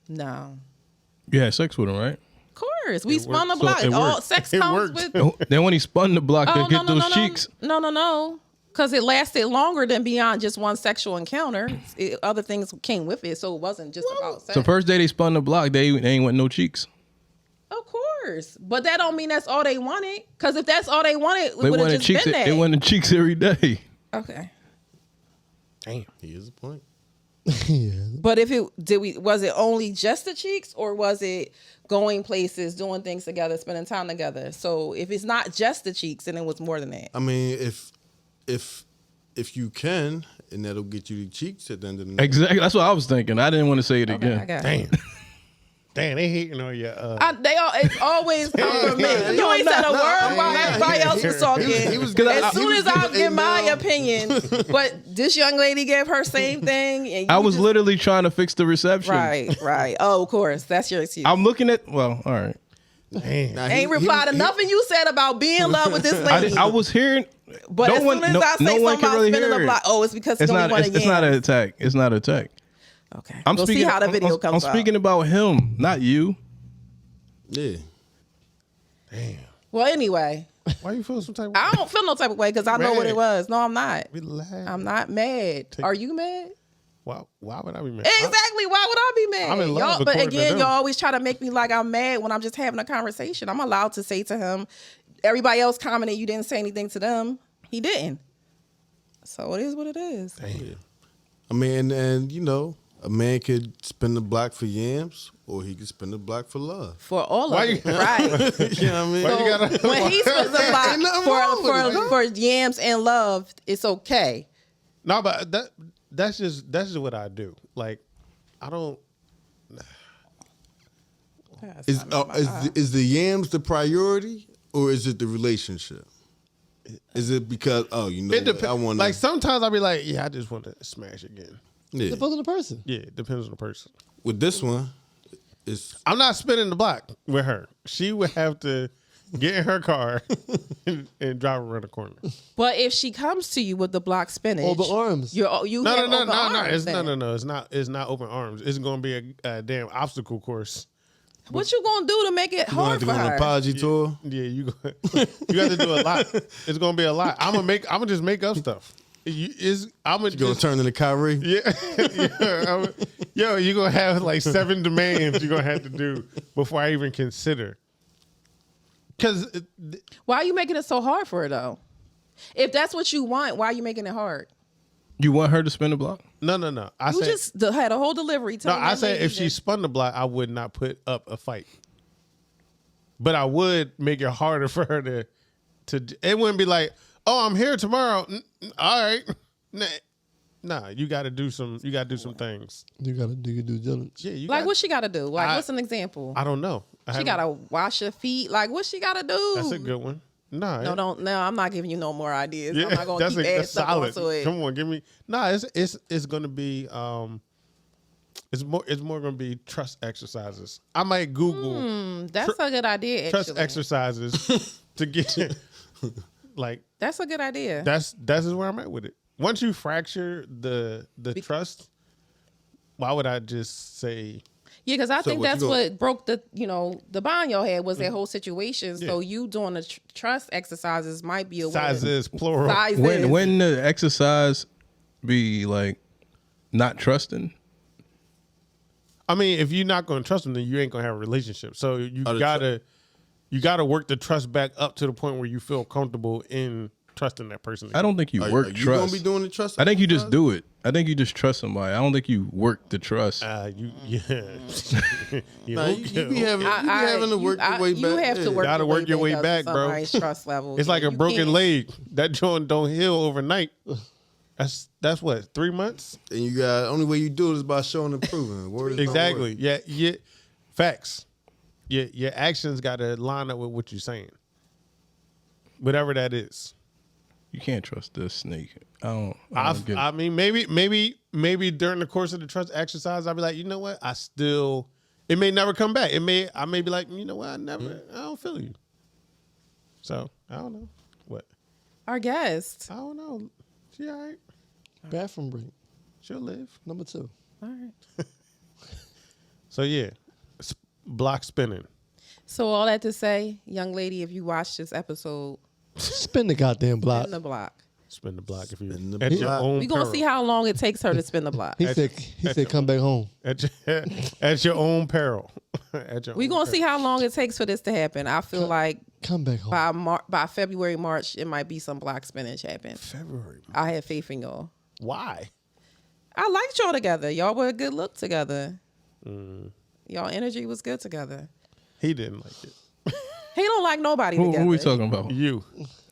No. You had sex with him, right? Of course, we spun the worked. block. So it All worked. sex It comes worked. with. Then when he spun the block, they Oh, get those cheeks. No. Because it lasted longer than beyond just one sexual encounter. Other things came with it, so it wasn't just about sex. So first day they spun the block, they ain't want no cheeks. Of course, but that don't mean that's all they wanted. Because if that's all they wanted, it They would have wanted just cheeks. been that. They wanted cheeks every day. Okay, Damn. Here's the point. Yeah. but if was it only just the cheeks, or was it going places, doing things together, spending time together? So if it's not just the cheeks, then it was more than that. I mean, if you can, and that'll get you the cheeks at the end of the night. Exactly. That's what I was thinking. I didn't want to say it Okay, again. I got it. Damn. Damn, they hating on you. It's always come from me. You ain't said a word while everybody else was talking. he was As soon as I giving give my a opinion, but this young lady gave her same thing. And I you was just- literally trying to fix the reception. right. Oh, of course, that's your excuse. I'm looking at. Well, all right. Damn. Nah, Ain't replied to nothing you said about being in love with this lady. I was hearing. but no as one- soon as no- I say no one something can about really spinning hear the it. block, oh, it's because It's you not. don't want It's not an attack. It's not an attack. Okay, I'm we'll speaking. see how the video I'm comes out. speaking about him, not you. Yeah. Damn. Well, anyway, Why you feel some type of I don't feel no type of way because I know what it was. No, I'm not. Relax. I'm not mad. Are you mad? Why would I be mad? Exactly. Why would I be mad? I'm in love Y'all, but according to again, them. y'all always try to make me like I'm mad when I'm just having a conversation. I'm allowed to say to him, everybody else commented you didn't say anything to them. He didn't. So it is what it is. Damn. I mean, and you know, A man could spin the block for yams, or he could spin the block for love. For all Why of you- it, right? You know what I mean? Why you gotta- So when he spends a Ain't nothing wrong with lot it, for yams and love, it's okay. No, but that's just what I do. Like, I don't. Is the yams the priority, or is it the relationship? Is it because It depends. I want Like sometimes I'll be like, yeah, I just want to smash again. yeah. Depends on the person. Yeah, it depends on the person. With this one, it's I'm not spinning the block with her. She would have to get in her car and drive around the corner. But if she comes to you with the block spinach, Open arms. you No, have no, open no. arms then. No. It's not open arms. It's gonna be a damn obstacle course. What you gonna do to make it you gonna hard have to for go on an her? apology tour. Yeah, you got to do a lot. It's gonna be a lot. I'm gonna just make up stuff. I'm gonna You gonna just turn into Kyrie? Yo, you're gonna have like 7 demands you're gonna have to do before I even consider. Because Why are you making it so hard for her though? If that's what you want, why are you making it hard? You want her to spin the block? no. I You said just had a whole delivery. no. telling I that said lady if she that- spun the block, I would not put up a fight. But I would make it harder for her to. It wouldn't be like, oh, I'm here tomorrow. All right, nah. You got to do some. You got to do some things. You gotta do your due diligence. Yeah, you like got, what she gotta do? Like I- what's an example? I don't know. She gotta wash her feet. Like what she gotta do? That's a good one. Nah, No, I'm not giving you no more ideas. Yeah, I'm not gonna that's, keep that's adding stuff solid. onto it. Come on, give me. Nah, it's gonna be it's more gonna be trust exercises. I might Google That's a good idea. trust Actually. exercises to get like That's a good idea. that's is where I'm at with it. Once you fracture the trust, why would I just say Yeah, because I think what you that's gonna- what broke the bond y'all had was that whole situation. So you doing the trust exercises might be a way. sizes plural? Sizes. When the exercise be like not trusting? I mean, if you're not gonna trust them, then you ain't gonna have a relationship. So you the gotta work the trust back up to the point where you feel comfortable in trusting that person. I don't think you Are work you trust. gonna be doing the trust? I think you just do it. I think you just trust somebody. I don't think you work the trust. You Nah, you be having to work your way back. You have to Yeah. work, Gotta work your way up to back, bro. somebody's trust level. It's like Yeah, a you broken can't- leg. That joint don't heal overnight. That's what 3 months And you got only way you do it is by showing and proving. Word is not exactly. word. Yeah. Facts. Your actions got to line up with what you're saying, whatever that is. You can't trust this snake. I don't get it. I mean, maybe during the course of the trust exercise, I'll be like, you know what? It may never come back. I may be like, you know what? I don't feel you. So I don't know what. Our guest. I don't know. She all right. Bathroom break. She'll live. Number 2. All right. So yeah, block spinning. So all that to say, young lady, if you watch this episode, Spin the goddamn block. spin the block. Spin the block if you Spin the at your block. own We gonna peril. see how long it takes her to spin the block. He said, come back home. at your own peril. We own gonna peril. see how long it takes for this to happen. I feel like Come back home. by February, March, it might be some block spinach happen. February. I have faith in y'all. Why? I liked y'all together. Y'all were a good look together. Y'all energy was good together. He didn't like it. He don't like nobody Who together. we talking about? You.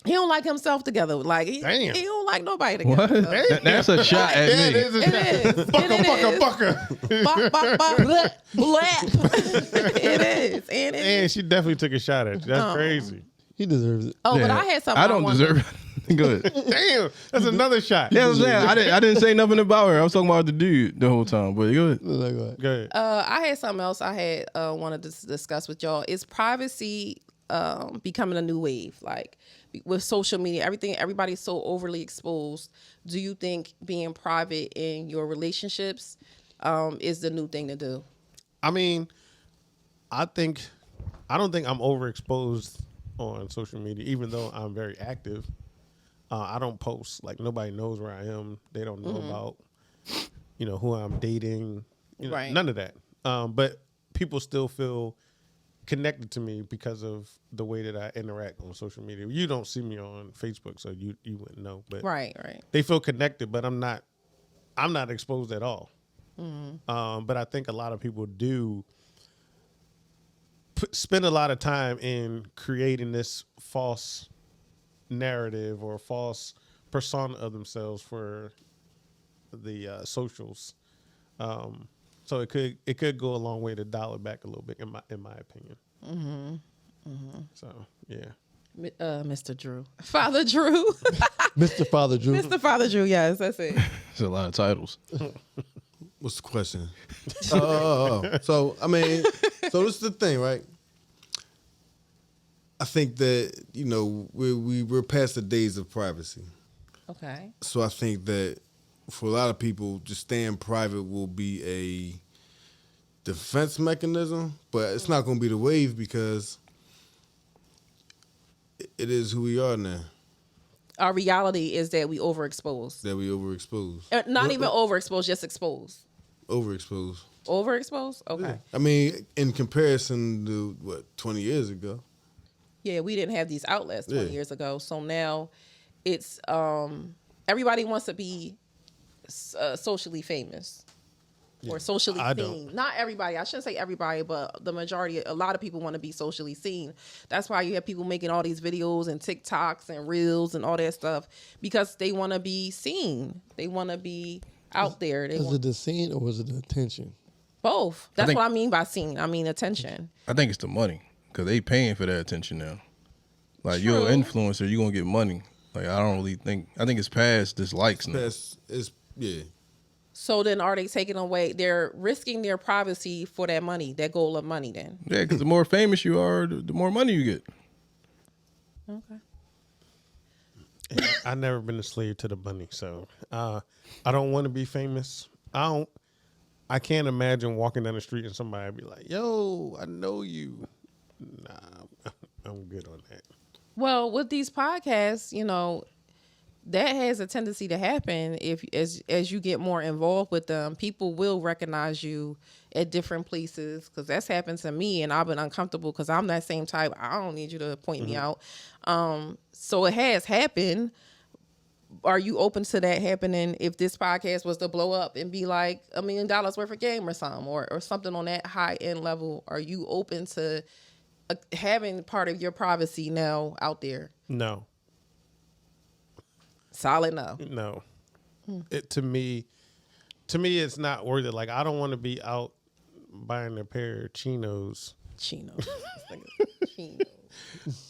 He don't like himself together. Like he Damn. don't like nobody What? together. That's a shot at Yeah, me. it is. It is. Bucka, It bucka, is. bucka. Bop, bop, bop, blap, blap. It is. And it is. And she definitely took a shot at you. That's crazy. He deserves it. Oh, but Yeah. I had something. I don't wanted- deserve it. Go ahead. Damn, that's another shot. Yeah, I'm saying I didn't say nothing about her. I was talking about the dude the whole time. But go ahead. Like, what? Go ahead. I had something else I had wanted to discuss with y'all. Is privacy becoming a new wave? Like with social media, everybody's so overly exposed. Do you think being private in your relationships is the new thing to do? I mean, I don't think I'm overexposed on social media, even though I'm very active. I don't post. Like nobody knows where I am. They don't know about, who I'm dating. Right. None of that. But people still feel connected to me because of the way that I interact on social media. You don't see me on Facebook, so you wouldn't know. But Right. they feel connected, but I'm not exposed at all. But I think a lot of people do spend a lot of time in creating this false narrative or false persona of themselves for the socials. So it could go a long way to dial it back a little bit, in my opinion. So yeah. Mr. Drew. Father Drew. Mr. Father Drew. Mr. Father Drew, yes, that's it. There's a lot of titles. What's the question? So I mean, so this is the thing, right? I think that we're past the days of privacy. Okay. So I think that for a lot of people, just staying private will be a defense mechanism, but it's not going to be the wave because it is who we are now. Our reality is that we overexpose. That we overexposed. Not even overexposed, just exposed. Overexposed. Overexposed? Okay. Yeah. I mean, in comparison to 20 years ago. Yeah, we didn't have these outlets 20 years ago. So now it's everybody wants to be socially famous or socially I seen. don't. Not everybody. I shouldn't say everybody, but the majority, a lot of people want to be socially seen. That's why you have people making all these videos and TikToks and Reels and all that stuff because they want to be seen. They want to be out there. They Is want it the scene or is it the attention? both. That's think- what I mean by seen. I mean attention. I think it's the money because they paying for that attention now. Like you're an influencer, you gonna get money. Like I don't really think. I think it's past this likes now. Yeah. So then are they taking away, they're risking their privacy for that money, that goal of money then? Yeah, because the more famous you are, the more money you get. Okay. I've never been a slave to the money, so I don't want to be famous. I can't imagine walking down the street and somebody be like, "Yo, I know you." Nah, I'm good on that. Well, with these podcasts, that has a tendency to happen if as you get more involved with them, people will recognize you at different places because that's happened to me and I've been uncomfortable because I'm that same type. I don't need you to point me out. So it has happened. Are you open to that happening if this podcast was to blow up and be like $1 million worth of game or something or something on that high end level? Are you open to having part of your privacy now out there? No, Solid no. no. It to me, it's not worth it. Like I don't want to be out buying a pair of chinos. Chinos.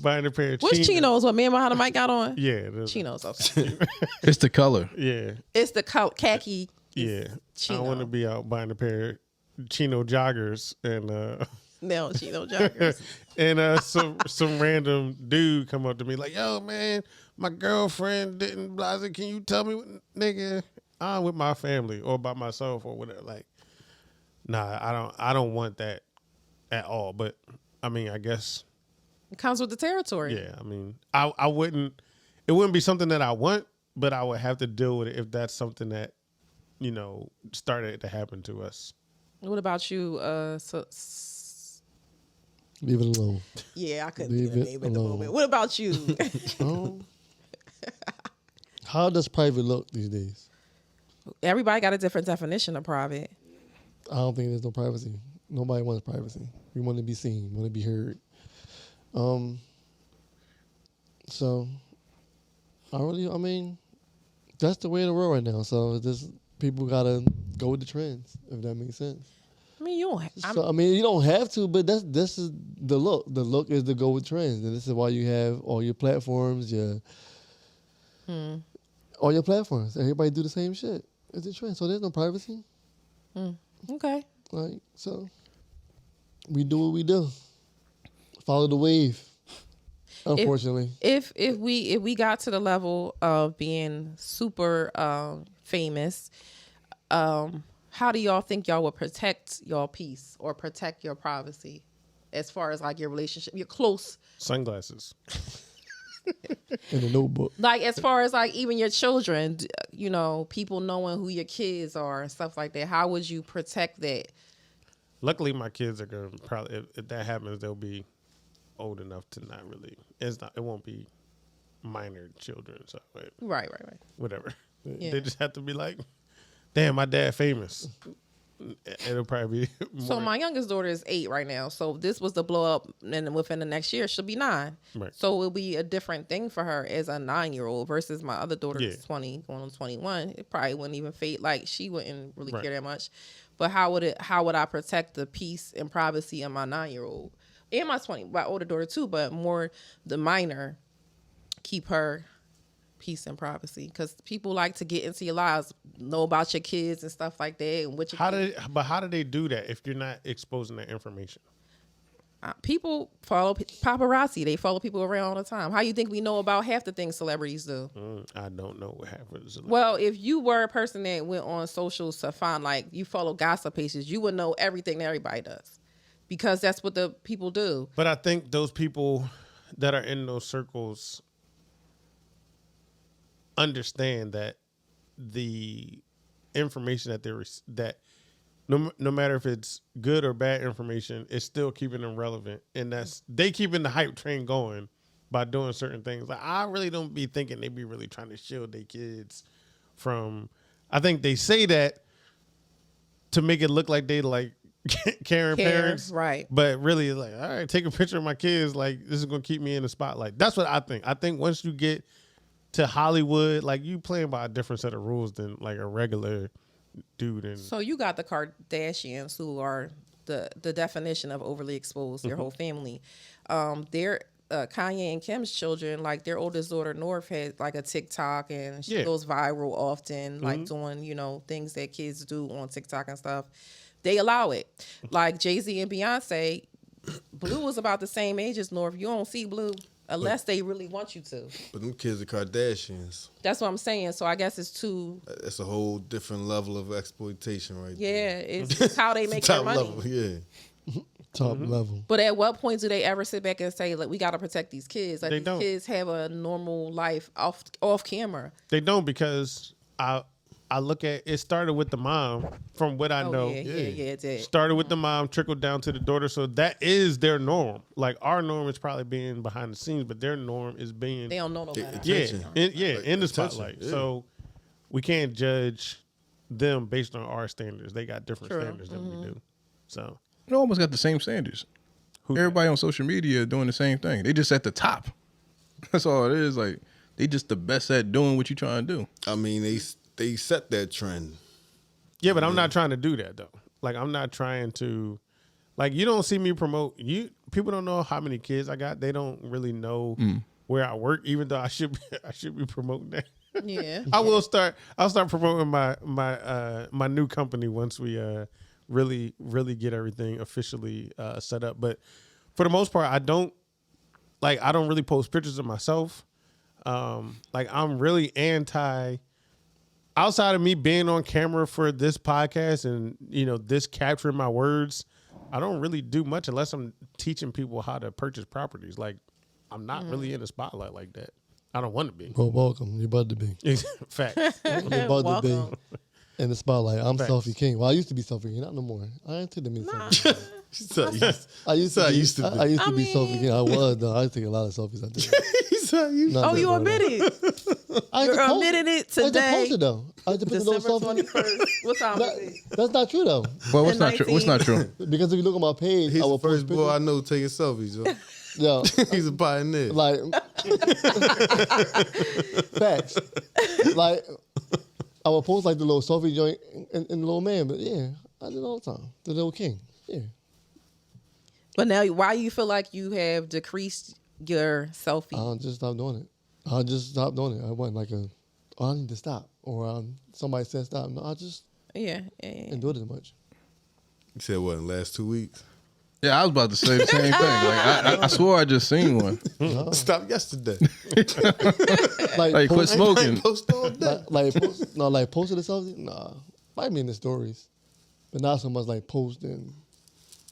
Buying a pair of What's chinos? What me and behind the mic got on? Yeah, there's- Chinos. Okay. It's the color. Yeah, It's the khaki. yeah. Chino. I want to be out buying a pair of chino joggers and No, chino joggers. and some random dude come up to me like, "Yo, man, my girlfriend didn't blah. Can you tell me, nigga, I'm with my family or by myself or whatever?" Like, nah, I don't want that at all. But I mean, I guess, It comes with the territory. yeah. I mean, I wouldn't. It wouldn't be something that I want, but I would have to deal with it if that's something that started to happen to us. What about you? Leave it alone. Yeah, I couldn't Leave get a it name at the alone. moment. What about you? How does private look these days? Everybody got a different definition of private. I don't think there's no privacy. Nobody wants privacy. We want to be seen, want to be heard. So, I mean, that's the way of the world right now. So just people gotta go with the trends, if that makes sense. I mean, you don't. So I mean, you don't have to, but this is the look. The look is to go with trends, and this is why you have all your platforms, all your platforms. Everybody do the same shit. It's a trend, so there's no privacy. Okay. Like, so we do what we do. Follow the wave. Unfortunately, If we got to the level of being super famous, how do y'all think y'all would protect y'all peace or protect your privacy as far as like your relationship, your close, Sunglasses. in the notebook. like as far as like even your children, people knowing who your kids are and stuff like that. How would you protect that? Luckily, my kids are gonna probably if that happens, they'll be old enough to not really. It won't be minor children. So Right. whatever. Yeah. They just have to be like, damn, my dad famous. it'll probably be more. So my youngest daughter is 8 right now. So this was the blow up, and within the next year she'll be 9. Right. So it'll be a different thing for her as a 9-year-old versus my other daughter Yeah. who's 20, going on 21. It probably wouldn't even fade. Like she wouldn't really Right. care that much. But how would I protect the peace and privacy of my 9-year-old and my older daughter too? But more the minor, keep her peace and privacy, because people like to get into your lives, know about your kids and stuff like that, and what your How do they do that if you're not exposing that information? people follow paparazzi. They follow people around all the time. How you think we know about half the things celebrities do? I don't know what happens. Well, if you were a person that went on socials to find, like, you follow gossip pages, you would know everything that everybody does, because that's what the people do. But I think those people that are in those circles understand that the information that no matter if it's good or bad information, it's still keeping them relevant, and they keeping the hype train going by doing certain things. Like, I really don't be thinking they be really trying to shield their kids from. I think they say that to make it look like they like caring parents, right? But really, like, all right, take a picture of my kids. Like, this is gonna keep me in the spotlight. That's what I think. I think once you get to Hollywood, like, you playing by a different set of rules than like a regular dude. And So you got the Kardashians, who are the definition of overly exposed. Their whole family, their Kanye and Kim's children, like their oldest daughter North had like a TikTok, and she goes viral often, like doing things that kids do on TikTok and stuff. They allow it. Like Jay-Z and Beyonce, Blue was about the same age as North. You don't see Blue unless they really want you to. But them kids are Kardashians. That's what I'm saying. So I guess it's too. That's a whole different level of exploitation right there. Yeah, it's how they make their Top money. level, yeah. Top level. But at what point do they ever sit back and say, like, we got to protect these kids? Like, They these don't. kids have a normal life off camera. they don't, because I look at it started with the mom, from what I know. Yeah, it did. Started with the mom, trickled down to the daughter. So that is their norm. Like, our norm is probably being behind the scenes, but their norm is being They don't know no better. yeah, attention. in Like, the attention, spotlight. yeah. So we can't judge them based on our standards. They got different True. standards than we do. So You almost got the same standards. Everybody on social media doing the same thing. They just at the top. That's all it is. Like, they just the best at doing what you trying to do. I mean, they set that trend. yeah, but I'm not trying to do that though. Like, I'm not trying to. Like, you don't see me promote. People don't know how many kids I got. They don't really know where I work, even though I should be promoting that. Yeah. I'll start promoting my new company once we really get everything officially set up. But for the most part, I don't really post pictures of myself. Like, I'm really anti, outside of me being on camera for this podcast and this capturing my words, I don't really do much unless I'm teaching people how to purchase properties. Like, I'm not really in the spotlight like that. I don't want to be. Well, welcome. You're about to be. Facts. You're about to Welcome. be in the spotlight. I'm Facts. Selfie King. Well, I used to be Selfie King. Not no more. I ain't take the mean selfie. I used how to I be. used to be. I used to I be Selfie mean- King. I was though. I used to take a lot of selfies. I did. He's how you. Not Oh, that you far, though. admitted. I had You're to post admitting it I had to today. post it though. I had to put the little December selfie. 21st. What time was it? That's not true though. Well, what's The not true? What's not true? Because if you look at my page, He's I the will first post boy I pictures. know taking selfies, yo. Yo, He's a pioneer. like facts. Like I would post like the little selfie joint and the little man, but yeah, I did it all the time. The little king. Yeah. But now, why you feel like you have decreased your selfie? I'll just stop doing it. I'll just stop doing it. I wasn't like I need to stop. Or somebody said stop. No, I just Yeah. didn't do it as much. You said what, in the last 2 weeks? Yeah, I was about to say the same thing. Like, I swore I just seen one. Stop yesterday. Like, quit smoking. Post all day. Posted a selfie? Nah. Might be in the stories. But not so much like posting.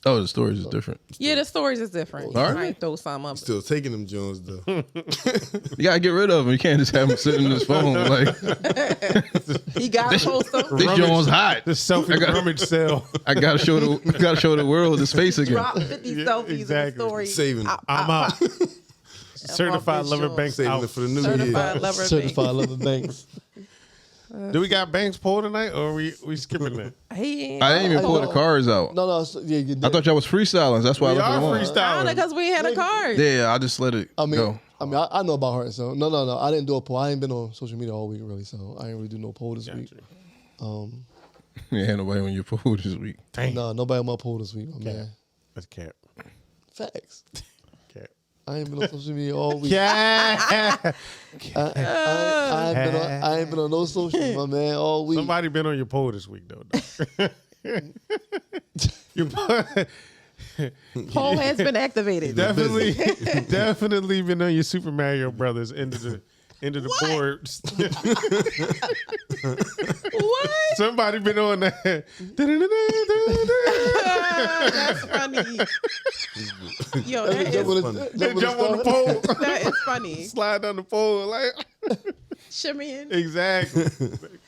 Oh, the stories is different. Yeah, the stories is different. All You right. might throw some up. Still taking them Jones though. You gotta get rid of him. You can't just have him sitting in his phone. Like, He got to post them. this Jones hot. The selfie rummage sale. I gotta show the world his face again. Drop 50 selfies in the exactly. story. Saving it. I'm out. Certified bitch Lover Jones. Banks Saving out. it for the new Certified year. lover. Certified Lover Banks. Do we got Banks poll tonight, or are we skipping that? He I didn't even pull the cards out. No. So, yeah, you I thought y'all was freestyling. That's why We I are left it alone. freestyling. because we had a card. Yeah, I just let it go. I know about her. So no. I didn't do a poll. I ain't been on social media all week really, so I ain't really do no poll this week. You ain't nobody on your pool this week. Dang. No, nobody on my poll this week, my man. That's cap. Facts. Cap. I ain't been on social media all week. Yeah. I ain't been on no social, my man, all week. Somebody been on your poll this week though. Your poll- Poll has been activated. definitely been on your Super Mario Brothers into the boards. What? Somebody been on that. That's funny. Yo, that is, Jump on the pole. that is funny. Slide down the pole. Like Shimmying. exactly.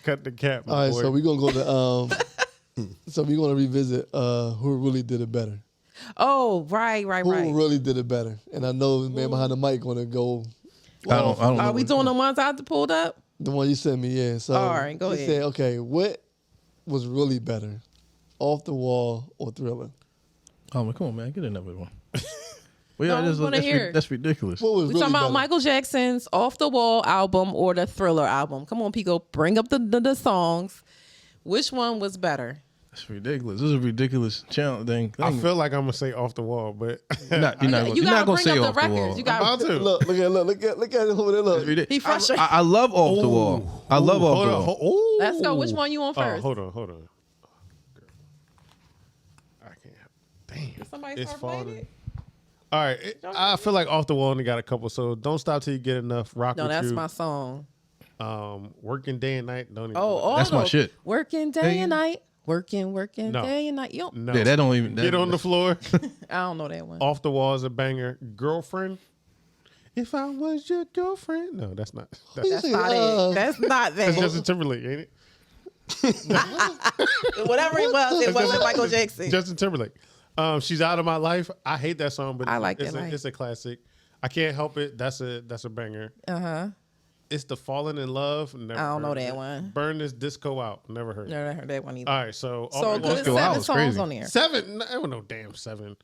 Cut the cap. All right, boy. so we're gonna go to so we're gonna revisit who really did it better. Oh, right. Who really did it better? And I know the man behind the mic gonna go. I don't know. Are we doing the ones I pulled up? The one you sent me, yeah. So All right, go he ahead. said, okay, what was really better, Off the Wall or Thriller? Oh, come on, man. Get another one. Well, No, I just wanna hear it. that's ridiculous. What was We really talking about better? Michael Jackson's Off the Wall album or the Thriller album? Come on, Pico, bring up the songs. Which one was better? That's ridiculous. This is a ridiculous challenge thing. I feel like I'm gonna say off the wall, but you're not You gonna gotta say bring up off the the records. wall. You I'm about got to. Look at him over there. Look. He frustrated. I love off the wall. I love off Hold the on. wall. Oh. Let's go. Which one you on first? Hold on. I can't. Damn. Somebody It's start playing falling. it? All right. I feel like off the wall only got a couple, so don't stop till you get enough. Rock No, with that's you. my song. Working day and night. Don't even. Oh, That's my no. shit. Working day and night. Working No. day and night. Yo, no. Yeah, that don't even. Get on the floor. I don't know that one. Off the wall is a banger. Girlfriend. If I was your girlfriend. No, that's not. That's That's not it. That's not that. Justin Timberlake, ain't it? Whatever it was, it wasn't Michael Jackson. Justin Timberlake. She's out of my life. I hate that song, but I like it's that. It's a classic. I can't help it. That's a banger. It's the Falling in Love. Never I don't know heard that it. one. Burn this disco out. Never heard. it. Never heard that one either. All right, so So off the because wall- there's Out 7 was songs crazy. on there. 7. No, no damn 7.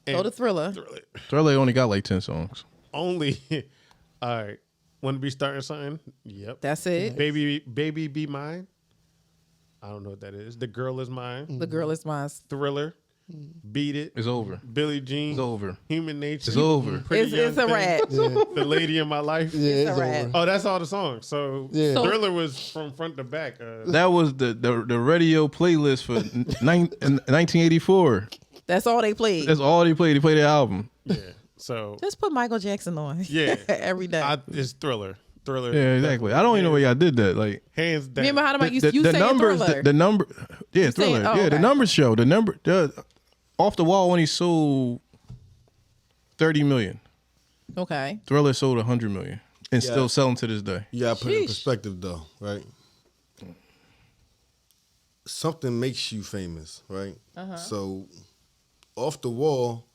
Go to Thriller. Thriller only got like 10 songs. Only. All right. Want to be starting something? Yep. That's it. Baby, be mine. I don't know what that is. The Girl Is Mine. The Girl Is Mine. Thriller. Beat It. It's over. Billie Jean. It's over. Human Nature. It's over. Pretty It's Young a Thing, rap. The Lady in My Life. Yeah, It's it's a wrap. over. Oh, that's all the songs. So Yeah. Thriller was from front to back. That was the radio playlist for 1984. That's all they played. That's all they played. They played the album. Yeah. So Just put Michael Jackson on. Yeah. Every day. it's Thriller. Thriller. Yeah, exactly. I don't even know why y'all did that. Like Hands down. Remember how you the say numbers, Thriller. the number, yeah, saying- Thriller. oh, Yeah, the okay. numbers show. Off the Wall only sold 30 million. Okay. Thriller sold 100 million and Yeah. still selling to this day. You gotta put it in Sheesh. perspective though, right? Something makes you famous, right? So Off the Wall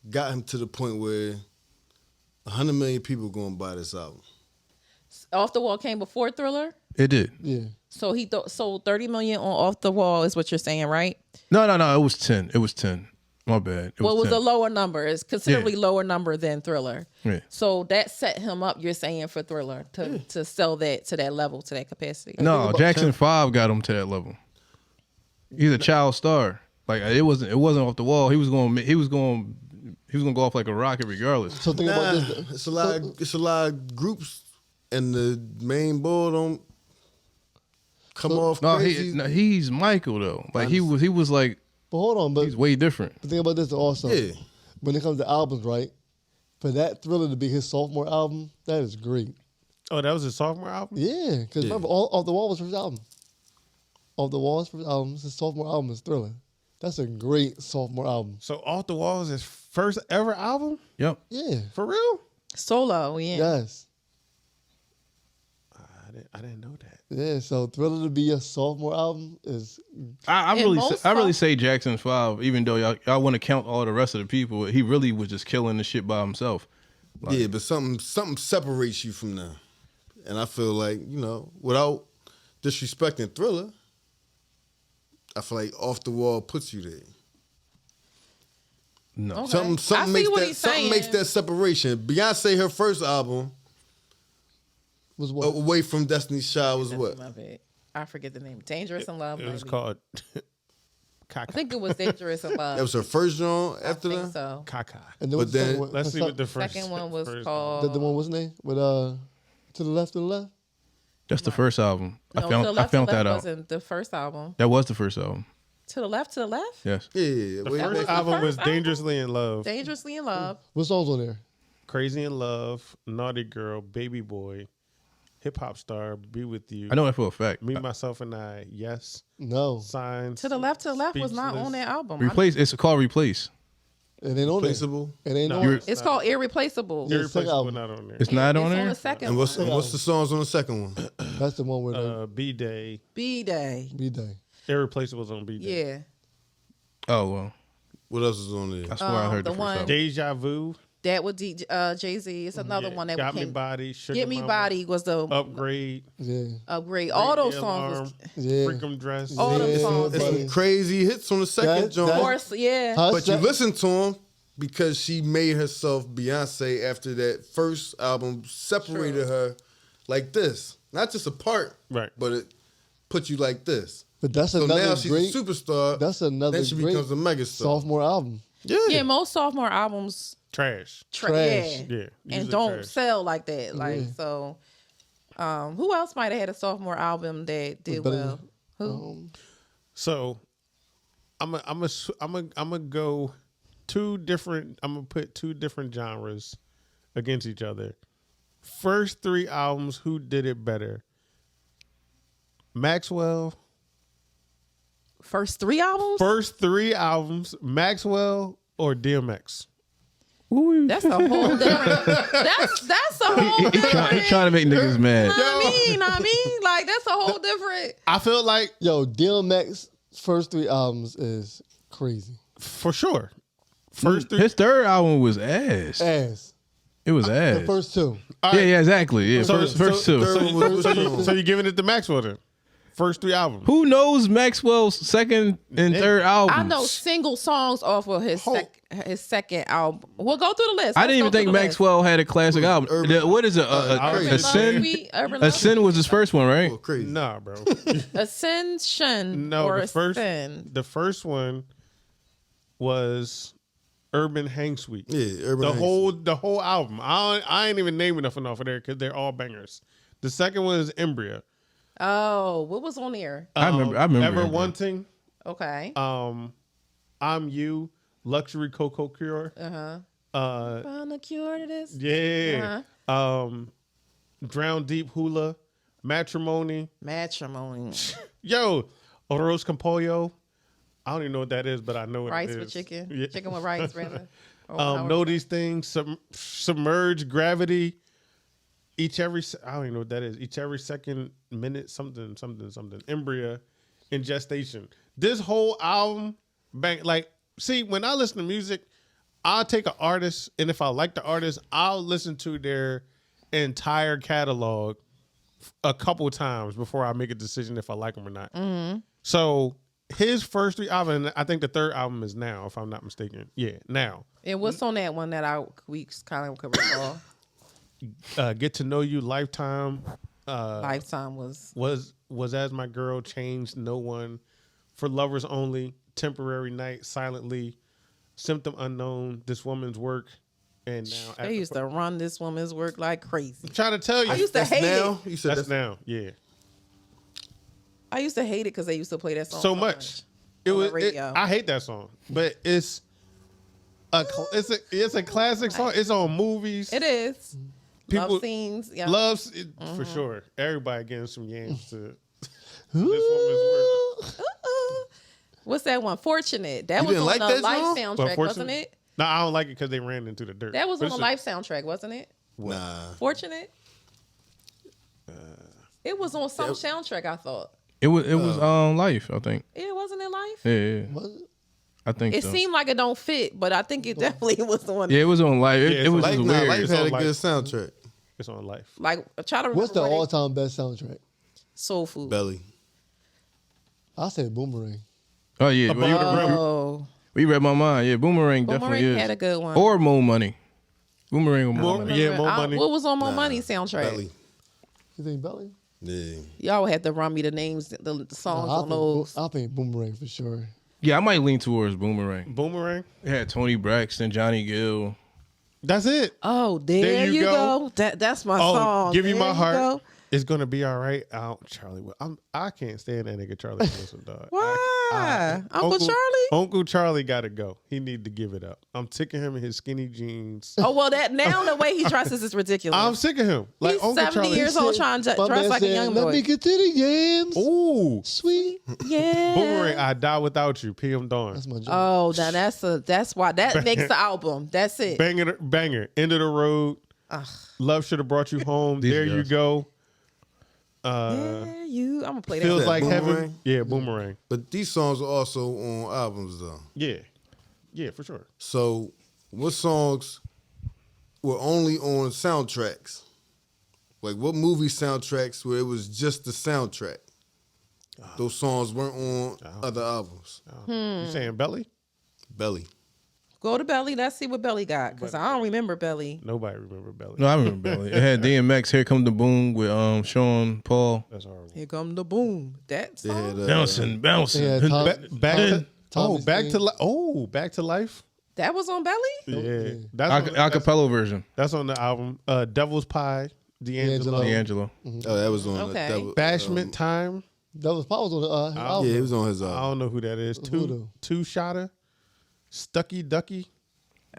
got him to the point where 100 million people going to buy this album. Off the Wall came before Thriller. It did. Yeah. So he sold 30 million on Off the Wall is what you're saying, right? No. It was 10. It was 10. My bad. What was 10. a lower number? It's considerably Yeah. lower number than Thriller. Yeah. So that set him up, you're saying, for Thriller to sell that to that level, to that capacity. No, Jackson 5 got him to that level. He's a child star. Like it wasn't Off the Wall. He was going to go off like a rocket regardless. So think about Nah, this. it's a lot of groups, and the main board don't come off No, crazy. he's Michael though. Like he was like But hold on, but he's way different. think about this also. Yeah. When it comes to albums, right? For that Thriller to be his sophomore album, that is great. Oh, that was his sophomore album? Yeah, because remember, Off the Wall was his album. Off the Wall is his album. His sophomore album is Thriller. That's a great sophomore album. So Off the Wall is his first ever album? Yep. Yeah. For real? Solo, yeah. Yes. I didn't know that. Yeah. So Thriller to be a sophomore album is I And most really say Jackson 5, even though y'all want to count all the rest of the people. He really was just killing the shit by himself. Yeah, but something separates you from them. And I feel like, without disrespecting Thriller, I feel like Off the Wall puts you there. No. Okay. Something I see makes what that he's something saying. makes that separation. Beyonce, her first album, Was what? Away from Destiny's Child, was That's what? my bad. I forget the name. Dangerous in Love. It was maybe. called I think it was Dangerous in Love. That was her first joint I after think that? so. Kaka. And there But was then- some- Let's see some- what the first Second one was first called. the one was name with to the left, That's the first album. No, I To the found Left, that to the Left out. wasn't the first album. That was the first album. To the Left, to the Left. Yes. Yeah, The wait, first wait. album was first album? Dangerously in Love, Dangerously in Love. What songs on there? Crazy in Love, Naughty Girl, Baby Boy, Hip Hop Star, Be With You. I know that for a fact. Me, Myself, and I. Yes. No, Signs. To the Left was not Speechless. on that album. Replace. It's called Replace. it ain't on there. Replaceable. It ain't No. on. It's called Irreplaceable. Yeah. Irreplaceable, album. not on there. It's not on It's on there. the second And one. what's the songs on the second one? That's the one with B Day. B-Day. B-Day. Irreplacable's on B Day. Yeah. Oh well. What else is on there? I swear I heard the the first one- album. Deja Vu. That would Jay-Z. It's another Yeah. one that Got came. Me Body. Sugar Get Me Mama, Body was the Upgrade. Yeah, upgrade. All those Break the songs Alarm, was yeah. Freakum Dress. all them Yeah, songs. There's buddy. some crazy hits on the second That- joint. that- Of course, yeah. Her But you sec- listen to him because she made herself Beyonce after that first album separated her like this. Not just apart, Right. but it put you like this. But that's So another now she's great. a superstar. That's another Then she great becomes a megastar. sophomore album. Yeah, most sophomore albums Trash. Trash. yeah, Yeah. and usually don't trash. sell like that. Like so, who else might have had a sophomore album that did better well? than- Who? So, I'm gonna go two different. I'm gonna put two different genres against each other. First three albums, who did it better? Maxwell. First three albums? First three albums, Maxwell or DMX. That's a whole different. That's a whole different. Trying to make niggas mad. I mean, like that's a whole different. I feel like Yo, DMX first three albums is crazy. for sure. First three. His third album was ass. Ass. It was The ass. first two. Yeah, exactly. Yeah, So- first so- two. third one was strong. So you're giving it to Maxwell then? First three albums. Who knows Maxwell's second and third albums? I know single songs off of his second album. We'll go through the list. I Let's didn't even go through think the list. Maxwell had a classic album. Urban- What is it? Urban A Love Sin? Suite, Urban A Love Sin was his first one, right? Oh, crazy. Nah, bro. Ascension No, or the first Ascend. the first one was Urban Hang Suite. Yeah, Urban The Hang whole album. I ain't even naming nothing off of there because they're all bangers. The second one is Embria. Oh, what was on there? I remember. Ever Embria. Wanting. Okay. I'm You. Luxury Coco Cure. Found a cure to this. Yeah. Drown Deep Hula. Matrimony. Matrimony. Yo, Arroz con Pollo. I don't even know what that is, but I know what Rice it is. with chicken. Yeah. Chicken with rice, rather. Or Know however- these things. Submerge Gravity. I don't even know what that is. Each every second minute, something. Embria, in Gestation. This whole album, see, when I listen to music, I'll take an artist, and if I like the artist, I'll listen to their entire catalog a couple times before I make a decision if I like them or not. Mm-hmm. So his first three albums, and I think the third album is Now, if I'm not mistaken. Yeah, Now. And what's on that one that we kind of could recall? Get to Know You, Lifetime. Lifetime was. Was As My Girl, Changed, No One, For Lovers Only, Temporary Night, Silently, Symptom Unknown, This Woman's Work, and Now. They used to run this woman's work like crazy. I'm trying to tell you. I used to That's hate now. it. You said That's Now, yeah. I used to hate it because they used to play that song So much. It on the was. radio. I hate that song, but it's a classic song. It's on movies. It is. People Love scenes. Yeah. loves it, for sure. Everybody getting some yams to This Woman's Work. What's that one? Fortunate. That You was didn't on like the that Life song? soundtrack, But wasn't it? No, I don't like it because they ran into the dirt. That was But on the it's Life soundtrack, wasn't it? Nah. Fortunate. It was on some soundtrack, I thought. It was Life, I think. It wasn't in Life. Yeah. Was it? I think It so. seemed like it don't fit, but I think it definitely was on. Yeah, it was on Life. Yeah, It it's was on just Life, weird. Life It's had on a Life. good soundtrack. It's on Life. Like try to remember. What's the what it- all-time best soundtrack? Soul Food. Belly. I said Boomerang. Oh yeah, Above the rim. Oh, we read my mind. Yeah, Boomerang definitely Boomerang is. had a good one. Or Mo Money. Boomerang or Mo More- Money. yeah, Mo Money. What was on Mo Money soundtrack? Belly. You think Belly? Yeah. Y'all had to run me the names, the songs on those. I think Boomerang for sure. Yeah, I might lean towards Boomerang. Boomerang. It had Tony Braxton, Johnny Gill. That's it. Oh, there you you go. go. That's my Oh, song. give you There my you heart. go. It's gonna be all right. Charlie. I can't stand that nigga Charlie Wilson, dog. Why? Uncle Charlie? Uncle Charlie got to go. He need to give it up. I'm sick of him in his skinny jeans. Oh well, that now the way he dresses is ridiculous. I'm sick of him. Like He's Uncle 70 Charlie. years old trying to My dress man like a said, young Let boy. me get to the yams. Ooh, Sweet. Yeah. Boomerang. I die without you. PM Dawn. That's my joke. Oh, now that's why that makes the album. That's it. Banger. End of the road. Love should have brought you home. These There you guys. go. Yeah, I'm gonna play that. Feels that like heaven. Boomerang? Yeah, Boomerang. But these songs are also on albums though. Yeah, for sure. So what songs were only on soundtracks? Like what movie soundtracks where it was just the soundtrack? Those songs weren't on other albums. You saying Belly? Belly. Go to Belly. Let's see what Belly got because I don't remember Belly. Nobody remember Belly. No, I remember Belly. It had DMX, Here Come the Boom with Sean Paul. That's horrible. Here come the boom. That They song. had Bouncing. Yeah, Tom- Back to Tommy's back theme. to life. Oh, back to life. That was on Belly. Yeah, that's on, Acapella version. that's on the album. Devil's Pie, D'Angelo, D'Angelo. Oh, that was on Okay. that was, Bashment Time. That was Paul was on the album. Yeah, it was on his I album. don't know who that is. Voodoo. Two Shotter, Stucky Ducky,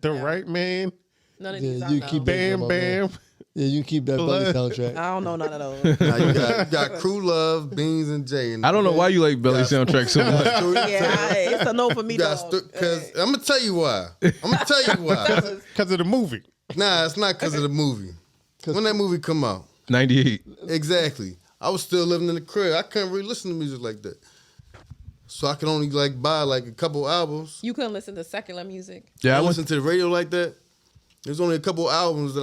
The Right Man, None of Yeah, these. you I know. keep Bam my Bam. Yeah, you can keep that Belly Blood. soundtrack. I don't know none of those. Now you got Crew Love, Beans and Jay. I don't know why you like Belly soundtrack so much. Yeah, it's a no for me, dog. Because I'm gonna tell you why. I'm gonna tell you why. Because of the movie. Nah, it's not because of the movie. When that movie come out, 98. exactly. I was still living in the crib. I couldn't really listen to music like that. So I could only like buy like a couple albums. You couldn't listen to secular music. Yeah, I I went listened to the radio like that. There's only a couple albums that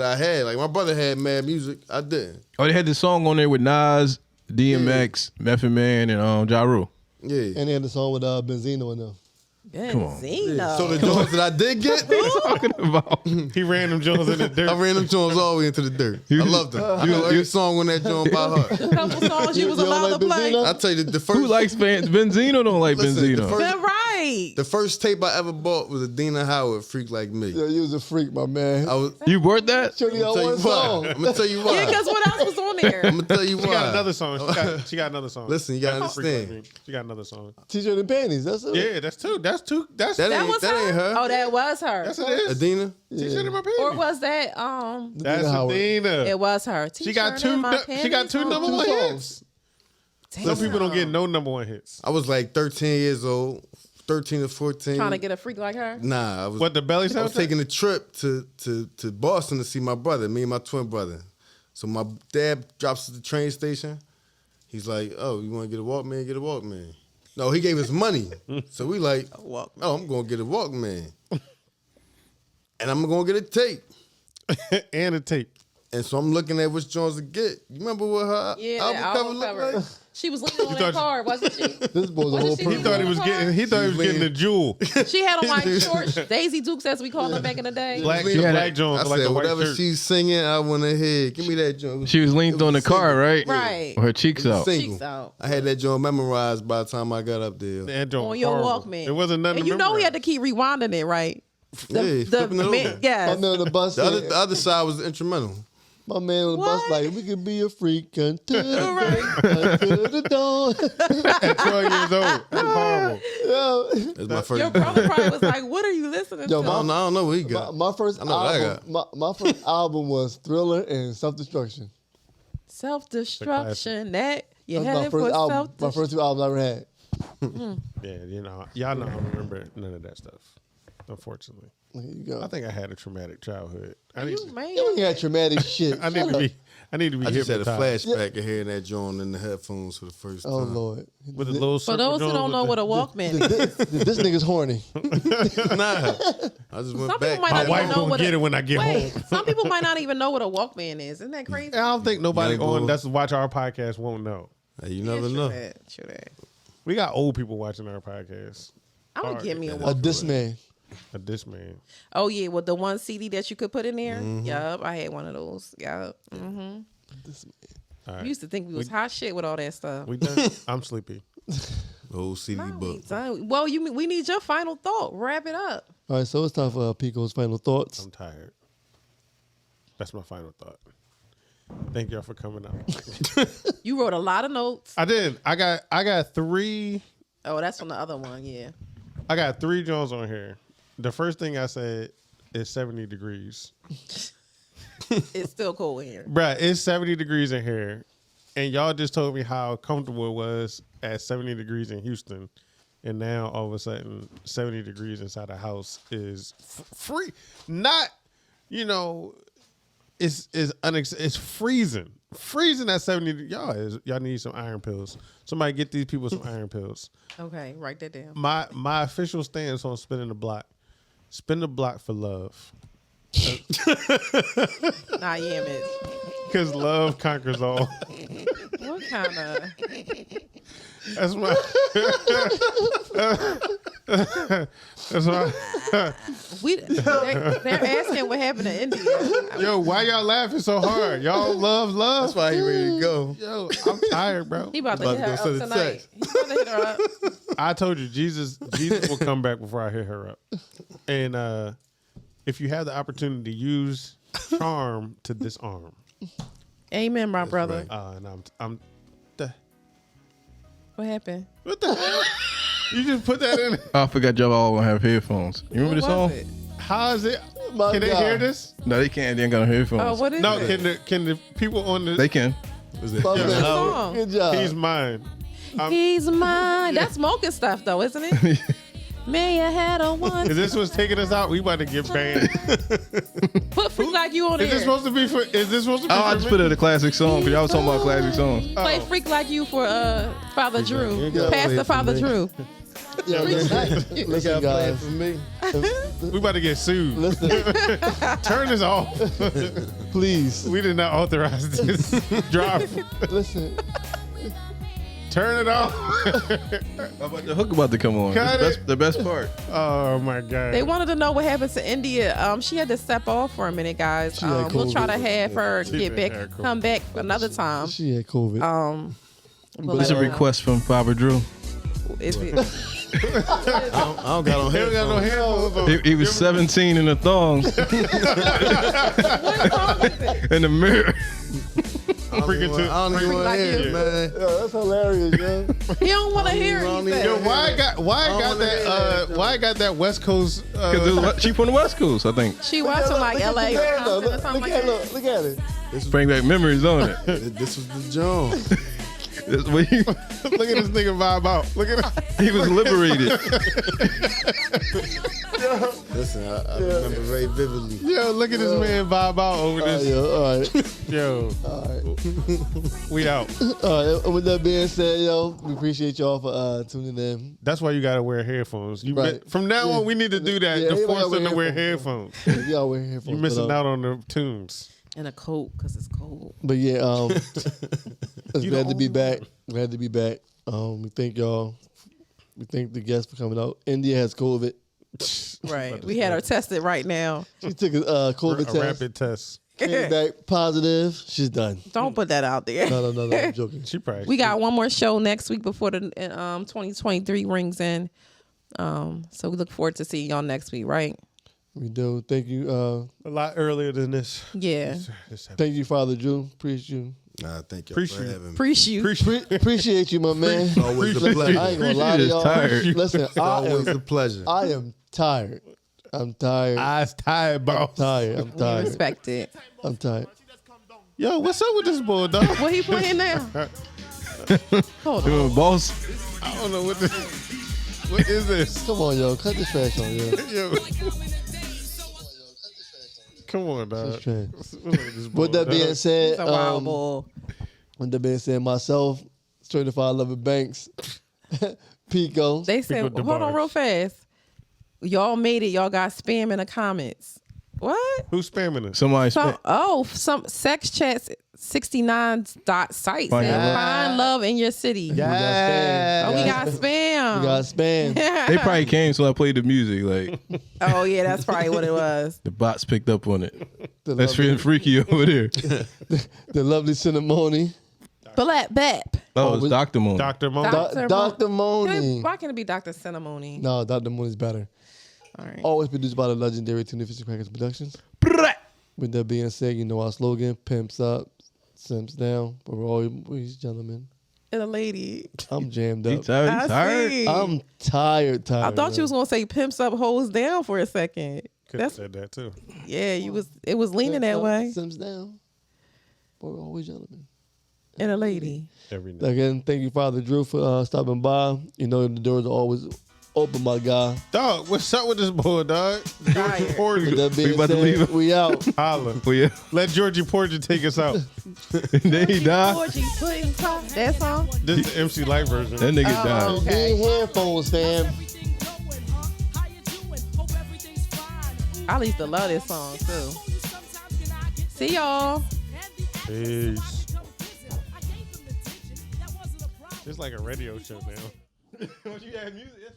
I had. Like my brother had Mad Music. I didn't. Oh, they had this song on there with Nas, DMX, Method Man, and Ja Rule. Yeah. And they had the song with Benzino in them. Benzino. So the joints that I did get, Talking about. He ran them Jones in the dirt. I ran them joints all the way into the dirt. I loved them. I know every song on that joint by heart. A couple songs you was You don't allowed like to play. Benzino? I tell you the first. Who likes Benzino? Don't like Listen, Benzino. the first- They're right. The first tape I ever bought was a Dina Howard, Freak Like Me. Yeah, you was a freak, my man. I was. You bought that? Shorty I'm on gonna one tell you song. why. I'm gonna tell you why. Yeah, because what else was on there? I'm gonna tell you why. She got another song. She got another song. Listen, you gotta understand. She got another song. T-shirt and panties. That's it. Yeah, that's two. That's two. That's That That ain't was that her. ain't her. Oh, that was her. Yes, it is. Adina. T-shirt in my Or panties. was that That's Howard. Adina. It was her. She got T-shirt in two. my She got two panties number on. one songs. hits. Damn. Some people don't get no number one hits. I was like 13 years old, 13 or 14. Trying to get a freak like her. Nah, I was. What the Belly I was soundtrack? taking a trip to Boston to see my brother, me and my twin brother. So my dad drops at the train station. He's like, "Oh, you want to get a Walkman? Get a Walkman." No, he gave us money. So we like, Walkman. "Oh, I'm gonna get a Walkman, and I'm gonna get a tape." And a tape. And so I'm looking at which joints to get. You remember what her Yeah, album that cover album looked cover. like? She was leaning on thought- that car, wasn't she? This boy's a What whole did she He person. do? thought he was getting. He thought he was getting the jewel. She had on like short Daisy Dukes, as we called them back in the day. Black, Leaning- black Jones, I like said, the white whatever shirt. she's singing, I want to hear. Give me that joint. She was leaned on the car, right? Right. With her cheeks out. Single. Cheeks out. I had that joint memorized by the time I got up there. That joint On was your horrible. Walkman. It wasn't nothing. And you know he had to keep rewinding it, right? Yeah, flipping it over. My Yes. man on the bus The said, other side was the instrumental. my man on the bus What? like, we could be a freak until the break, until the dawn. At 12 years old. That's horrible. Yo, That's my first. Your brother probably was like, "What are you listening Yo, to?" I don't know what he got. my first I know what I album, my first album was Thriller and Self Destruction. Self-destruction. That you That's had my it for first album. My self-destruction. first two albums I ever had. Yeah, you know, y'all know I don't remember none of that stuff. unfortunately. There you go. I think I had a traumatic childhood. I need, You man. You ain't got traumatic shit. I need to be. I need to be I just had a hypnotized. flashback of hearing that joint in the headphones for the first time. Oh Lord. with a little. For those who don't know what a Walkman is, This nigga's horny. Nah, I just went Some back. people might My not wife even know gonna what get it when I get Wait, home. some people might not even know what a Walkman is. Isn't that crazy? I don't think nobody Young on boy. that's watch our podcast won't know. Hey, you Yeah, never true know. that, true that. We got old people watching our podcast. I'm gonna get me a A Walkman. disman. This man. Oh yeah, with the one CD that you could put in there. Yup, I had one of those. Yup. All right. We used to think we was hot shit with all that stuff. We done. I'm sleepy. The old CD We book. done. Well, we need your final thought. Wrap it up. All right, so it's time for Pico's final thoughts. I'm tired. That's my final thought. Thank y'all for coming out. You wrote a lot of notes. I did. I got three. Oh, that's from the other one. Yeah. I got 3 Jones on here. The first thing I said is 70 degrees. It's still cold in here. Bruh, it's 70 degrees in here. And y'all just told me how comfortable it was at 70 degrees in Houston. And now all of a sudden, 70 degrees inside the house is free. Not, it's freezing. Freezing at 70. Y'all need some iron pills. Somebody get these people some iron pills. Okay, write that down. My official stance on spinning the block. Spin the block for love. Nah, yeah, miss. Because love conquers all. What kind of? That's my. That's my. They're asking what happened to India. Yo, why y'all laughing so hard? Y'all love love. That's why he ready to go. Yo, I'm tired, bro. He about to About hit to her go up send a tonight. text. He's about to hit her up. I told you, Jesus will come back before I hit her up. And if you have the opportunity, use charm to disarm. Amen, my brother. right. And I'm. What happened? What the hell? You just put that in. I forgot y'all all gonna have headphones. You remember What the song? was it? How is it? My Can they God. hear this? No, they can't. They ain't got no headphones. Oh, what is No. it? Can the people on the? They can. Was it? Fuck Yeah. that. Song. Good job. He's mine. He's mine. That's smoking stuff, though, isn't it? May I had a one. Is this what's taking us out? We about to get banned. Put Freak Like You on Is this there. supposed to be for? Is this supposed to be? Oh, I for just me? put it a classic song because y'all was talking about classic songs. Play Freak Like You for Father Drew. You gotta play Pastor it for Father me. Drew. Yeah, listen, guys. For me. We about to get sued. Listen, Turn this off. please. We did not authorize this. Drop. Listen. Turn it off. The hook about to come on. Cut That's it. the best part. Oh my god. They wanted to know what happened to India. She had to step off for a minute, guys. She had We'll try to COVID. have her She get did back, have COVID. come back another time. She had COVID. We'll It's a let her know. request from Father Drew. Is it? I don't got on He don't got no headphones. headphones on. He was 17 in the thongs in the mirror. Freaking too. I don't even want Like to hear you. it, man. Yo, that's hilarious, yo. He don't want to hear I don't it. even- Yo, why I got wanna hear that, why I got that West Coast? She from the West Coast, I think. She was from like Look LA at or the something, or look, something look like at that. look at it. Bring back memories on it. This was the John. That's what he, Look at this nigga vibe out. Look at him. he was liberated. Listen, I remember Ray vividly. Yo, look at this man vibe out over this. All right. Yo, we out. All right. With that being said, yo, we appreciate y'all for tuning in. That's why you gotta wear headphones. Right. From now on, we need to do that. Yeah, to everybody force them gotta to wear wear headphones. Y'all wear headphones. You missing but, out on the tunes. And a coat because it's cold. But yeah, it's You glad the to be only back. Glad to be back. We thank y'all. We thank the guests for coming out. India has COVID. Right. We had her tested right now. She took a COVID A test. rapid test. Came back positive. She's done. Don't put that out there. No, I'm joking. She probably. We got one more show next week before the 2023 rings in. So we look forward to seeing y'all next week, right? We do. Thank you. a lot earlier than this. Yeah. Thank you, Father Drew. Appreciate you. Nah, thank you Appreciate for it. having me. Appreciate you. Appreciate you, my man. It's always a pleasure. I ain't gonna She lie to is y'all. tired. Listen, It's always a pleasure. I am tired. I'm tired. Eyes tired, boss. tired. I'm tired. Respect it. I'm tired. Yo, what's up with this bulldog? What he playing now? Hold on. Boss. I don't know what this. What is this? Come on, yo. Cut the trash on, yo. Yo. Come on, dog. It's trash. With With that being said, It's a wild bull. with that being said, myself, Certified Lover Banks, Pico. They said, with the hold on bars. real fast. Y'all made it. Y'all got spam in the comments. What? Who's spamming us? Somebody Some sex chats 69.site. Yeah. Find love in your city. Yeah. Oh, we got spam. You got spam. They probably came, so I played the music. Like Oh yeah, that's probably what it was. the bots picked up on it. The That's lovely, freaky over there. the lovely Cinnamoni. Black Bep. Oh, it's Dr. Moon. Dr. Mo. Dr. Moni. Why can it be Dr. Cinnamoni? No, Dr. Moni's better. All right. Always produced by the legendary Tuna Fish Crackers Productions. With that being said, you know our slogan: pimps up, simps down. But we're always gentlemen. And a lady. I'm jammed He up. tired. I He tired. see. I'm tired. I thought you was gonna say pimps up, hoes down for a second. Could have That's said that too. yeah. You was. It was leaning that way. Simps down. But we're always gentlemen. And a lady. Every night. Again, thank you, Father Drew, for stopping by. You know the doors are always open, my guy. Dog, what's up with this boy, dog? Georgie Tired. Porter. With that being about to said, leave? we out. Holla. Oh yeah. Let Georgie Porter take us out. then he died. That song. This is the MC Light version. That nigga died. Okay. Big headphones, fam. I used to love this song too. See y'all. Peace. It's like a radio show now. Once you had music,